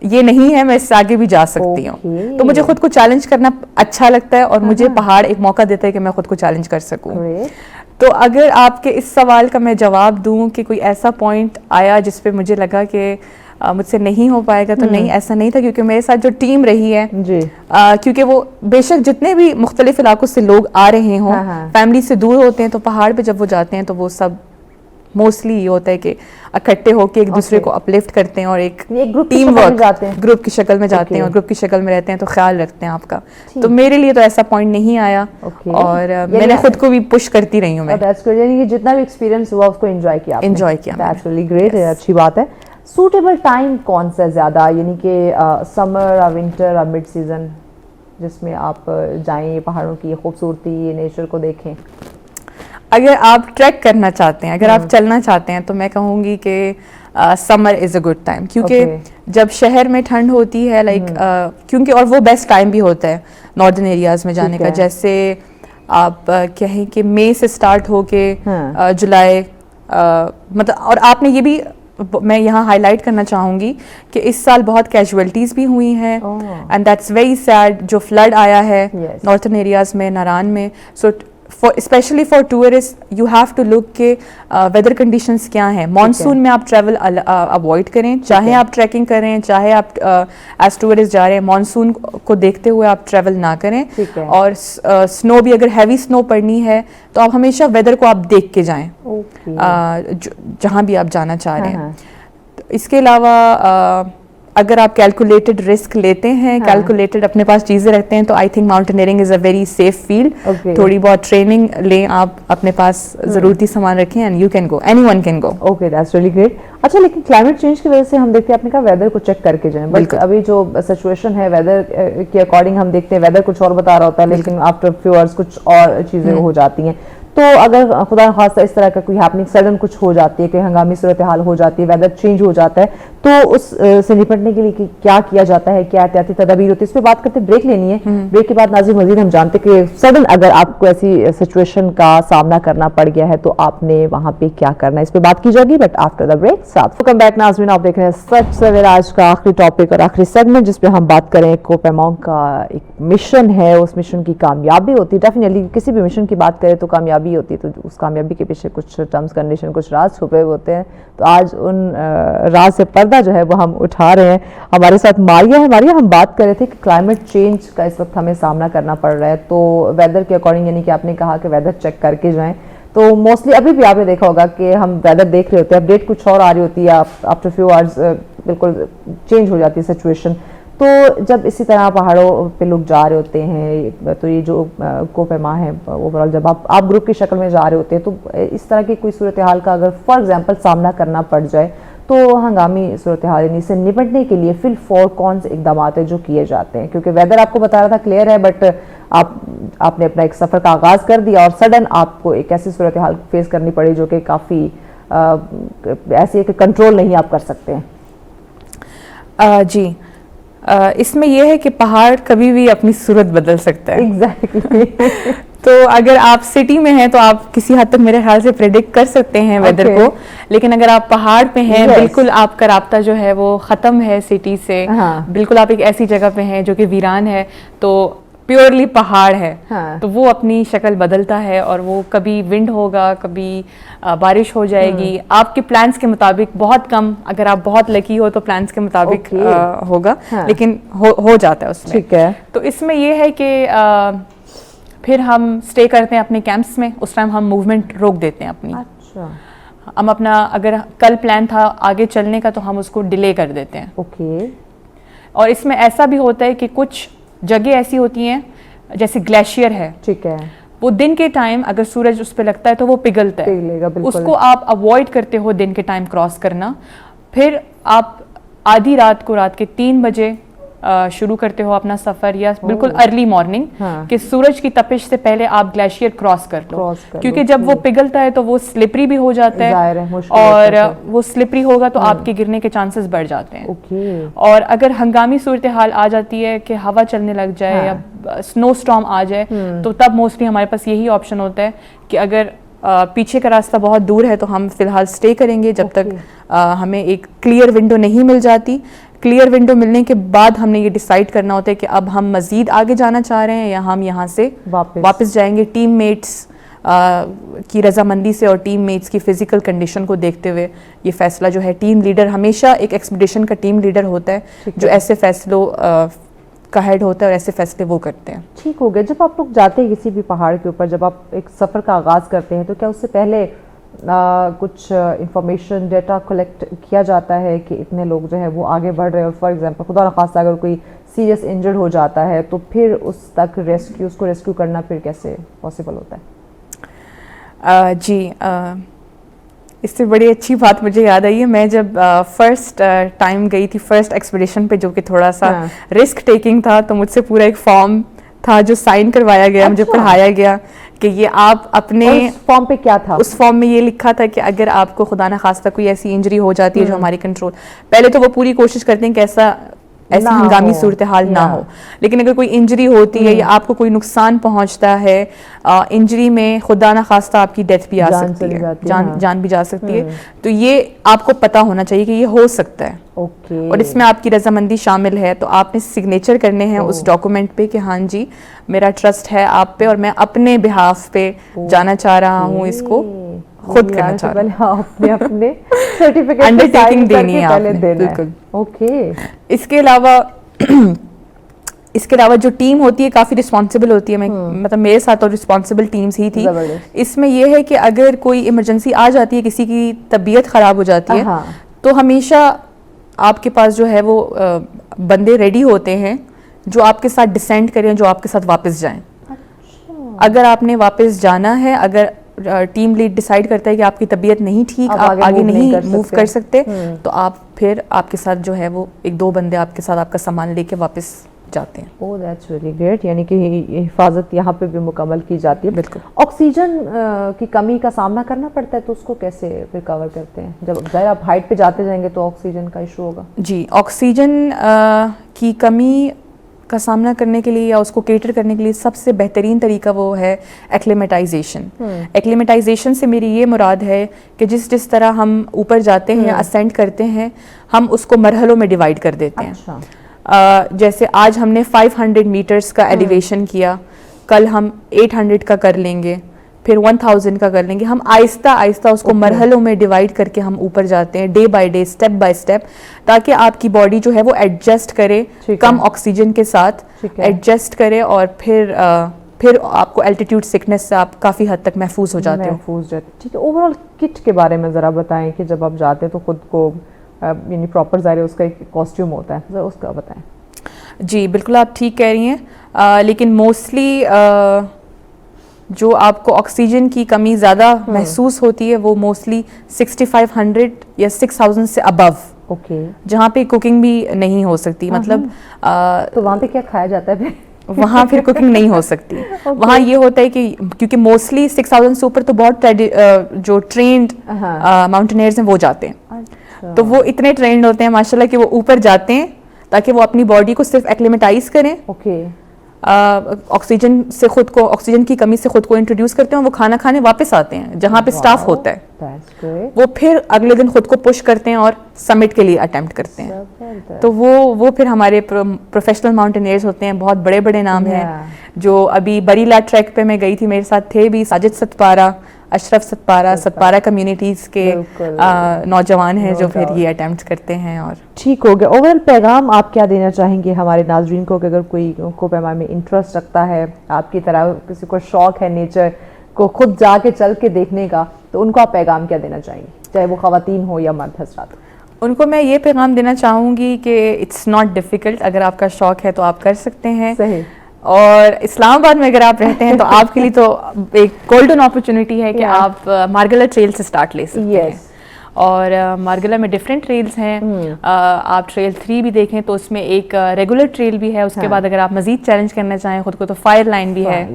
یہ نہیں ہے, میں اس سے آگے بھی جا سکتی ہوں. تو مجھے خود کو چیلنج کرنا اچھا لگتا ہے اور مجھے پہاڑ ایک موقع دیتا ہے کہ میں خود کو چیلنج کر سکوں. تو اگر آپ کے اس سوال کا میں جواب دوں کہ کوئی ایسا پوائنٹ آیا جس پہ مجھے لگا کہ مجھ سے نہیں ہو پائے گا, تو نہیں, ایسا نہیں تھا. کیونکہ میرے ساتھ جو ٹیم رہی ہے کیونکہ وہ بے شک جتنے بھی مختلف علاقوں سے لوگ آ رہے ہوں, فیملی سے دور ہوتے ہیں, تو پہاڑ پہ جب وہ جاتے ہیں تو وہ سب موسٹلی یہ ہوتا ہے کہ اکٹھے ہو کے ایک دوسرے کو اپلفٹ کرتے ہیں اور ایک ٹیم ورک گروپ کی شکل میں جاتے ہیں اور گروپ کی شکل میں رہتے ہیں, تو خیال رکھتے ہیں آپ کا. تو میرے لیے تو ایسا پوائنٹ نہیں آیا اور میں نے خود کو بھی پش کرتی رہی ہوں. میں جتنا بھی ایکسپیرینس ہوا اس کو انجوائے کیا. That's really great, اچھی بات ہے. سوٹیبل ٹائم کون سا زیادہ, یعنی کہ سمر اور ونٹر اور مڈ سیزن جس میں آپ جائیں یہ پہاڑوں کی خوبصورتی یہ نیچر کو دیکھیں؟ اگر آپ ٹریک کرنا چاہتے ہیں, اگر آپ چلنا چاہتے ہیں, تو میں کہوں گی کہ سمر از اے گڈ ٹائم. کیونکہ جب شہر میں ٹھنڈ ہوتی ہے کیونکہ اور وہ بیسٹ ٹائم بھی ہوتا ہے ناردرن ایریاز میں جانے کا. جیسے آپ کہیں کہ مئی سے سٹارٹ ہو کے جولائی, مطلب, اور آپ نے یہ بھی میں یہاں ہائی لائٹ کرنا چاہوں گی کہ اس سال بہت کیجویلٹیز بھی ہوئی ہیں اینڈ دیٹس ویری سیڈ. جو فلڈ آیا ہے نارتھرن ایریاز میں, ناران میں, so especially for tourist you have to look کہ ویدر کنڈیشنز کیا ہیں. مانسون میں آپ ٹریول اوائڈ کریں, چاہے آپ ٹریکنگ کریں, چاہے آپ ایز ٹورسٹ جا رہے ہیں, مانسون کو دیکھتے ہوئے آپ ٹریول نہ کریں. اور سنو بھی, اگر ہیوی سنو پڑنی ہے تو آپ ہمیشہ ویدر کو آپ دیکھ کے جائیں جہاں بھی آپ جانا چاہ رہے ہیں. اس کے علاوہ اگر آپ کیلکولیٹڈ رسک لیتے ہیں, کیلکولیٹڈ اپنے پاس چیزیں رکھتے ہیں, تو I think mountaineering is a very safe field. تھوڑی بہت ٹریننگ لیں, آپ اپنے پاس ضرورتی سامان رکھیں and you can go, any one can go. Okay, that's really great. اچھا, لیکن کلائمیٹ چینج کی وجہ سے ہم دیکھتے ہیں, آپ نے کہا ویدر کو چیک کر کے جائیں. بالکل, ابھی جو سچویشن ہے ویدر کے اکارڈنگ ہم دیکھتے ہیں ویدر کچھ اور بتا رہا ہوتا ہے, لیکن آفٹر فیو آورس کچھ اور چیزیں ہو جاتی ہیں. تو اگر خدا نخواستہ اس طرح کا کوئی ہیپننگ سڈن کچھ ہو جاتی ہے, کوئی ہنگامی صورتحال ہو جاتی ہے, ویدر چینج ہو جاتا ہے, تو اس سے نپٹنے کے لیے کیا کیا جاتا ہے, کیا احتیاطی تدابیر ہوتی ہے, اس پہ بات کرتے. بریک لینی ہے, بریک کے بعد ناظرین مزید ہم جانتے کہ سڈن اگر آپ کو ایسی سچویشن کا سامنا کرنا پڑ گیا ہے تو آپ نے وہاں پہ کیا کرنا ہے, اس پہ بات کی جائے گی بٹ آفٹر دا بریک. ساتھ ویلکم بیک ناظرین, آپ دیکھ رہے ہیں سچ سویرا, آج کا آخری ٹاپک اور آخری سیگمنٹ جس پہ ہم بات کریں. کوپ امونگ کا ایک مشن ہے, اس مشن کی کامیابی ہوتی ہے. ڈیفینیٹلی کسی بھی مشن کی بات کریں تو کامیابی ہوتی ہے, تو اس کامیابی کے پیچھے کچھ ٹرمز کنڈیشن, کچھ راز چھپے ہوتے ہیں. تو آج ان راز سے پردہ جو ہے وہ ہم اٹھا رہے ہیں. ہمارے ساتھ ماریا ہے. ماریا, ہم بات کر رہے تھے کہ کلائمیٹ چینج کا اس وقت ہمیں سامنا کرنا پڑ رہا ہے, تو ویدر کے اکارڈنگ, یعنی کہ آپ نے کہا کہ ویدر چیک کر کے جائیں. تو موسٹلی ابھی بھی آپ نے دیکھا ہوگا کہ ہم ویدر دیکھ رہے ہوتے ہیں, اپڈیٹ کچھ اور آ رہی ہوتی ہے, آفٹر فیو آورز بالکل چینج ہو جاتی ہے سچویشن. تو جب اسی طرح پہاڑوں پہ لوگ جا رہے ہوتے ہیں, تو یہ جو کوپ اما ہے اوور آل, جب آپ گروپ کی شکل میں جا رہے ہوتے ہیں, تو اس طرح کی کوئی صورتحال کا اگر فار ایگزامپل سامنا کرنا پڑ جائے, تو ہنگامی صورتحال یعنی سے نپٹنے کے لیے فی الفور کون سے اقدامات ہیں جو کیے جاتے ہیں؟ کیونکہ ویدر آپ کو بتا رہا تھا کلیئر ہے, بٹ آپ نے اپنا ایک سفر کا آغاز کر دیا اور سڈن آپ کو ایک ایسی صورتحال فیس کرنی پڑی جو کہ کافی ایسی ہے کہ کنٹرول نہیں آپ کر سکتے ہیں. جی, اس میں یہ ہے کہ پہاڑ کبھی بھی اپنی صورت بدل سکتا ہے. ایگزیکٹلی. تو اگر آپ سٹی میں ہیں تو آپ کسی حد تک میرے خیال سے پریڈکٹ کر سکتے ہیں ویدر کو, لیکن اگر آپ پہاڑ پہ ہیں, بالکل آپ کا رابطہ جو ہے وہ ختم ہے سٹی سے, بالکل آپ ایک ایسی جگہ پہ ہیں جو کہ ویران ہے, تو پیورلی پہاڑ ہے, تو وہ اپنی شکل بدلتا ہے, اور وہ کبھی ونڈ ہوگا, کبھی بارش ہو جائے گی, آپ کے پلانس کے مطابق. بہت کم, اگر آپ بہت لکی ہو تو پلانس کے مطابق ہوگا, لیکن ہو جاتا ہے اس میں. ٹھیک ہے. تو اس میں یہ ہے کہ پھر ہم اسٹے کرتے ہیں اپنے کیمپس میں, اس ٹائم ہم موومنٹ روک دیتے ہیں اپنی. اچھا. ہم اپنا, اگر کل پلان تھا آگے چلنے کا, تو ہم اس کو ڈیلے کر دیتے ہیں. اوکے. اور اس میں ایسا بھی ہوتا ہے کہ کچھ جگہ ایسی ہوتی ہیں جیسے گلیشیئر ہے, ٹھیک ہے, وہ دن کے ٹائم اگر سورج اس پہ لگتا ہے تو وہ پگھلتا پگھلے گا، ہے، بالکل. اس کو آپ اوائڈ کرتے ہو دن کے ٹائم کراس کرنا. پھر آپ آدھی رات کو رات کے 3 بجے شروع کرتے ہو اپنا سفر، یا بالکل ارلی مارننگ کہ سورج کی تپش سے پہلے آپ گلیشیئر کراس کر لو، کیونکہ جب وہ پگھلتا ہے تو وہ سلپری بھی ہو جاتا ہے، اور وہ سلپری ہوگا تو آپ کے گرنے کے چانسز بڑھ جاتے ہیں. اور اگر ہنگامی صورتحال آ جاتی ہے کہ ہوا چلنے لگ جائے یا سنو اسٹارم آ جائے، تو تب موسٹلی ہمارے پاس یہی آپشن ہوتا ہے کہ اگر پیچھے کا راستہ بہت دور ہے تو ہم فی الحال اسٹے کریں گے جب تک ہمیں ایک کلیئر ونڈو نہیں مل جاتی. کلیئر ونڈو ملنے کے بعد ہم نے یہ ڈیسائیڈ کرنا ہوتا ہے کہ اب ہم مزید آگے جانا چاہ رہے ہیں یا ہم یہاں سے واپس جائیں گے. ٹیم میٹس کی رضامندی سے اور ٹیم میٹس کی فزیکل کنڈیشن کو دیکھتے ہوئے یہ فیصلہ جو ہے، ٹیم لیڈر ہمیشہ ایک ایکسپیڈیشن کا ٹیم لیڈر ہوتا ہے جو ایسے فیصلوں کا ہیڈ ہوتا ہے اور ایسے فیصلے وہ کرتے ہیں. ٹھیک ہو گیا. جب آپ لوگ جاتے ہیں کسی بھی پہاڑ کے اوپر، جب آپ ایک سفر کا آغاز کرتے ہیں، تو کیا اس سے پہلے کچھ انفارمیشن ڈیٹا کلیکٹ کیا جاتا ہے کہ اتنے لوگ جو ہے وہ آگے بڑھ رہے ہیں، اور فار ایگزامپل خدا نخواستہ اگر کوئی سیریس انجرڈ ہو جاتا ہے تو پھر اس تک اس کو ریسکیو کرنا پھر کیسے پاسبل ہوتا ہے؟ جی، اس سے بڑی اچھی بات مجھے یاد آئی ہے. میں جب فرسٹ ٹائم گئی تھی فرسٹ ایکسپیڈیشن پہ، جو کہ تھوڑا سا رسک ٹیکنگ تھا، تو مجھ سے پورا ایک فارم تھا جو سائن کروایا گیا، مجھے پڑھایا گیا کہ یہ آپ اپنے فارم پہ کیا تھا؟ اس فارم میں یہ لکھا تھا کہ اگر آپ کو خدا نخواستہ کوئی ایسی انجری ہو جاتی ہے جو ہماری کنٹرول، پہلے تو وہ پوری کوشش کرتے ہیں کہ ایسی ہنگامی صورتحال نہ ہو، لیکن اگر کوئی انجری ہوتی ہے یا آپ کو کوئی نقصان پہنچتا ہے، انجری میں خدا نخواستہ آپ کی ڈیتھ بھی آ سکتی ہے، جان بھی جا سکتی ہے، تو یہ آپ کو پتا ہونا چاہیے کہ یہ ہو سکتا ہے. اور اس میں آپ کی رضامندی شامل ہے، تو آپ نے سگنیچر کرنے ہیں اس ڈاکومنٹ پہ کہ ہاں جی میرا ٹرسٹ ہے آپ پہ اور میں اپنے بہاف پہ جانا چاہ رہا ہوں، اس کو خود کرنا چاہ رہا ہوں. اپنے سرٹیفکیٹ انڈرٹیکنگ دینی ہے آپ نے. بالکل. اوکے. اس کے علاوہ جو ٹیم ہوتی ہے کافی رسپانسبل ہوتی ہے. مطلب میرے ساتھ اور رسپانسبل ٹیمز ہی تھی. اس میں یہ ہے کہ اگر کوئی ایمرجنسی آ جاتی ہے، کسی کی طبیعت خراب ہو جاتی ہے، تو ہمیشہ آپ کے پاس جو ہے وہ بندے ریڈی ہوتے ہیں جو آپ کے ساتھ ڈسینڈ کریں، جو آپ کے ساتھ واپس جائیں. اگر آپ نے واپس جانا ہے، اگر ٹیم لیڈ ڈیسائیڈ کرتا ہے کہ آپ کی طبیعت نہیں ٹھیک، آپ آگے نہیں موو کر سکتے، تو آپ کے ساتھ جو ہے وہ 1-2 بندے آپ کے ساتھ آپ کا سامان لے کے واپس جاتے ہیں. اوہ دیٹس ریلی گریٹ. یعنی کہ حفاظت یہاں پہ بھی مکمل کی جاتی ہے. بالکل. آکسیجن کی کمی کا سامنا کرنا پڑتا ہے تو اس کو کیسے پھر کور کرتے ہیں؟ جب ظاہر آپ ہائٹ پہ جاتے جائیں گے تو آکسیجن کا ایشو ہوگا. جی، آکسیجن کی کمی کا سامنا کرنے کے لیے یا اس کو کیٹر کرنے کے لیے سب سے بہترین طریقہ وہ ہے ایکلیمیٹائزیشن. ایکلیمیٹائزیشن سے میری یہ مراد ہے کہ جس طرح ہم اوپر جاتے ہیں یا اسینڈ کرتے ہیں، ہم اس کو مرحلوں میں ڈیوائڈ کر دیتے ہیں. جیسے آج ہم نے 500 میٹرز کا ایلیویشن کیا، کل ہم 800 کا کر لیں گے، پھر 1000 کا کر لیں گے. ہم آہستہ آہستہ اس کو مرحلوں میں ڈیوائڈ کر کے ہم اوپر جاتے ہیں، day by day, step by step, تاکہ آپ کی باڈی جو ہے وہ ایڈجسٹ کرے کم آکسیجن کے ساتھ، ایڈجسٹ کرے، اور پھر آپ کو الٹیٹیوڈ سکنس سے آپ کافی حد تک محفوظ ہو جاتے ہو. ٹھیک ہے. اوور آل کٹ کے بارے میں ذرا بتائیں کہ جب آپ جاتے ہیں تو خود کو یعنی پراپر ظاہر اس کا ایک کاسٹیوم ہوتا ہے، ذرا اس کا بتائیں. جی بالکل، آپ ٹھیک کہہ رہی ہیں، لیکن موسٹلی جو آپ کو آکسیجن کی کمی زیادہ محسوس ہوتی ہے وہ موسٹلی 6500 یا 6000 سے ابو. اوکے. جہاں پہ کوکنگ بھی نہیں ہو سکتی. مطلب تو وہاں پہ کیا کھایا جاتا ہے پھر؟ وہاں پھر کوکنگ نہیں ہو سکتی. وہاں یہ ہوتا ہے کہ کیونکہ موسٹلی 6000 سے اوپر تو بہت جو ٹرینڈ ماؤنٹینئرز ہیں وہ جاتے ہیں، تو وہ اتنے ٹرینڈ ہوتے ہیں ماشاءاللہ کہ وہ اوپر جاتے ہیں تاکہ وہ اپنی باڈی کو صرف ایکلیمیٹائز کریں. اوکے. آکسیجن کی کمی سے خود کو انٹروڈیوس کرتے ہیں، وہ کھانا کھانے واپس آتے ہیں جہاں پہ سٹاف ہوتا ہے. وہ پھر اگلے دن خود کو پش کرتے ہیں اور سمٹ کے لیے اٹیمپٹ کرتے ہیں. تو وہ پھر ہمارے پروفیشنل ماؤنٹینئرز ہوتے ہیں، بہت بڑے بڑے نام ہیں. جو ابھی بریلا ٹریک پہ میں گئی تھی، میرے ساتھ تھے بھی ساجد ستپارہ، اشرف ستپارہ کمیونٹیز کے نوجوان ہیں جو پھر یہ اٹیمپٹ کرتے ہیں. اور ٹھیک ہو گیا. اوورال پیغام آپ کیا دینا چاہیں گے ہمارے ناظرین کو کہ اگر کوئی کو پیمانے میں انٹرسٹ رکھتا ہے آپ کی طرح، کسی کو شوق ہے نیچر کو خود جا کے چل کے دیکھنے کا، تو ان کو آپ پیغام کیا دینا چاہیں گے، چاہے وہ خواتین ہو یا مرد حضرات؟ ان کو میں یہ پیغام دینا چاہوں گی کہ اٹس ناٹ ڈیفیکلٹ. اگر آپ کا شوق ہے تو آپ کر سکتے ہیں. صحیح. اور اسلام آباد میں اگر آپ رہتے ہیں تو آپ کے لیے تو ایک گولڈن اپرچونٹی ہے کہ آپ مارگلا ٹریل سے سٹارٹ لے سکتے ہیں. اور مارگلا میں ڈفرینٹ ٹریلز ہیں. آپ ٹریل 3 بھی دیکھیں تو اس میں ایک ریگولر ٹریل بھی ہے. اس کے بعد اگر آپ مزید چیلنج کرنا چاہیں خود کو تو فائر لائن بھی ہے.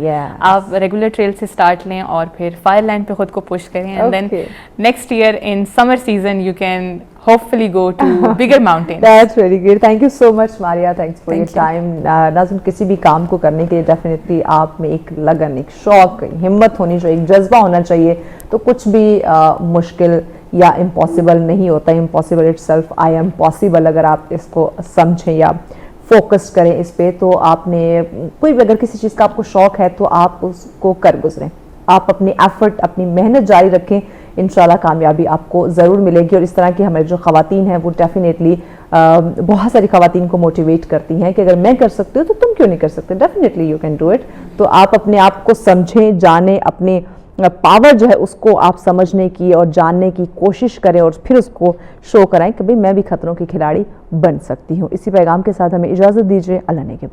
آپ ریگولر ٹریل سے سٹارٹ لیں اور پھر فائر لائن پہ خود کو پش کریں. And then next year in summer season you can hopefully go to bigger mountains. That's really good. Thank you so much, Maria. Thanks for your time. ناظرین کسی بھی کام کو کرنے کے لیے ڈیفینیٹلی آپ میں ایک لگن, ایک شوق, ہمت ہونی چاہیے, ایک جذبہ ہونا چاہیے. تو کچھ بھی مشکل یا امپاسبل نہیں ہوتا. Impossible it self I am possible. اگر آپ اس کو سمجھیں یا فوکس کریں اس پہ, تو آپ نے کوئی بھی اگر کسی چیز کا آپ کو شوق ہے تو آپ اس کو کر گزریں. آپ اپنی ایفرٹ, اپنی محنت جاری رکھیں, انشاءاللہ کامیابی آپ کو ضرور ملے گی. اور اس طرح کی ہمارے جو خواتین ہیں وہ ڈیفینیٹلی بہت ساری خواتین کو موٹیویٹ کرتی ہیں کہ اگر میں کر سکتی ہوں تو تم کیوں نہیں کر سکتے. Definitely you can do it. تو آپ اپنے آپ کو سمجھیں, جانیں, اپنے پاور جو ہے اس کو آپ سمجھنے کی اور جاننے کی کوشش کریں اور پھر اس کو شو کرائیں کہ بھئی میں بھی خطروں کی کھلاڑی بن سکتی ہوں. اسی پیغام کے ساتھ ہمیں اجازت دیجیے. اللہ نے کے بعد.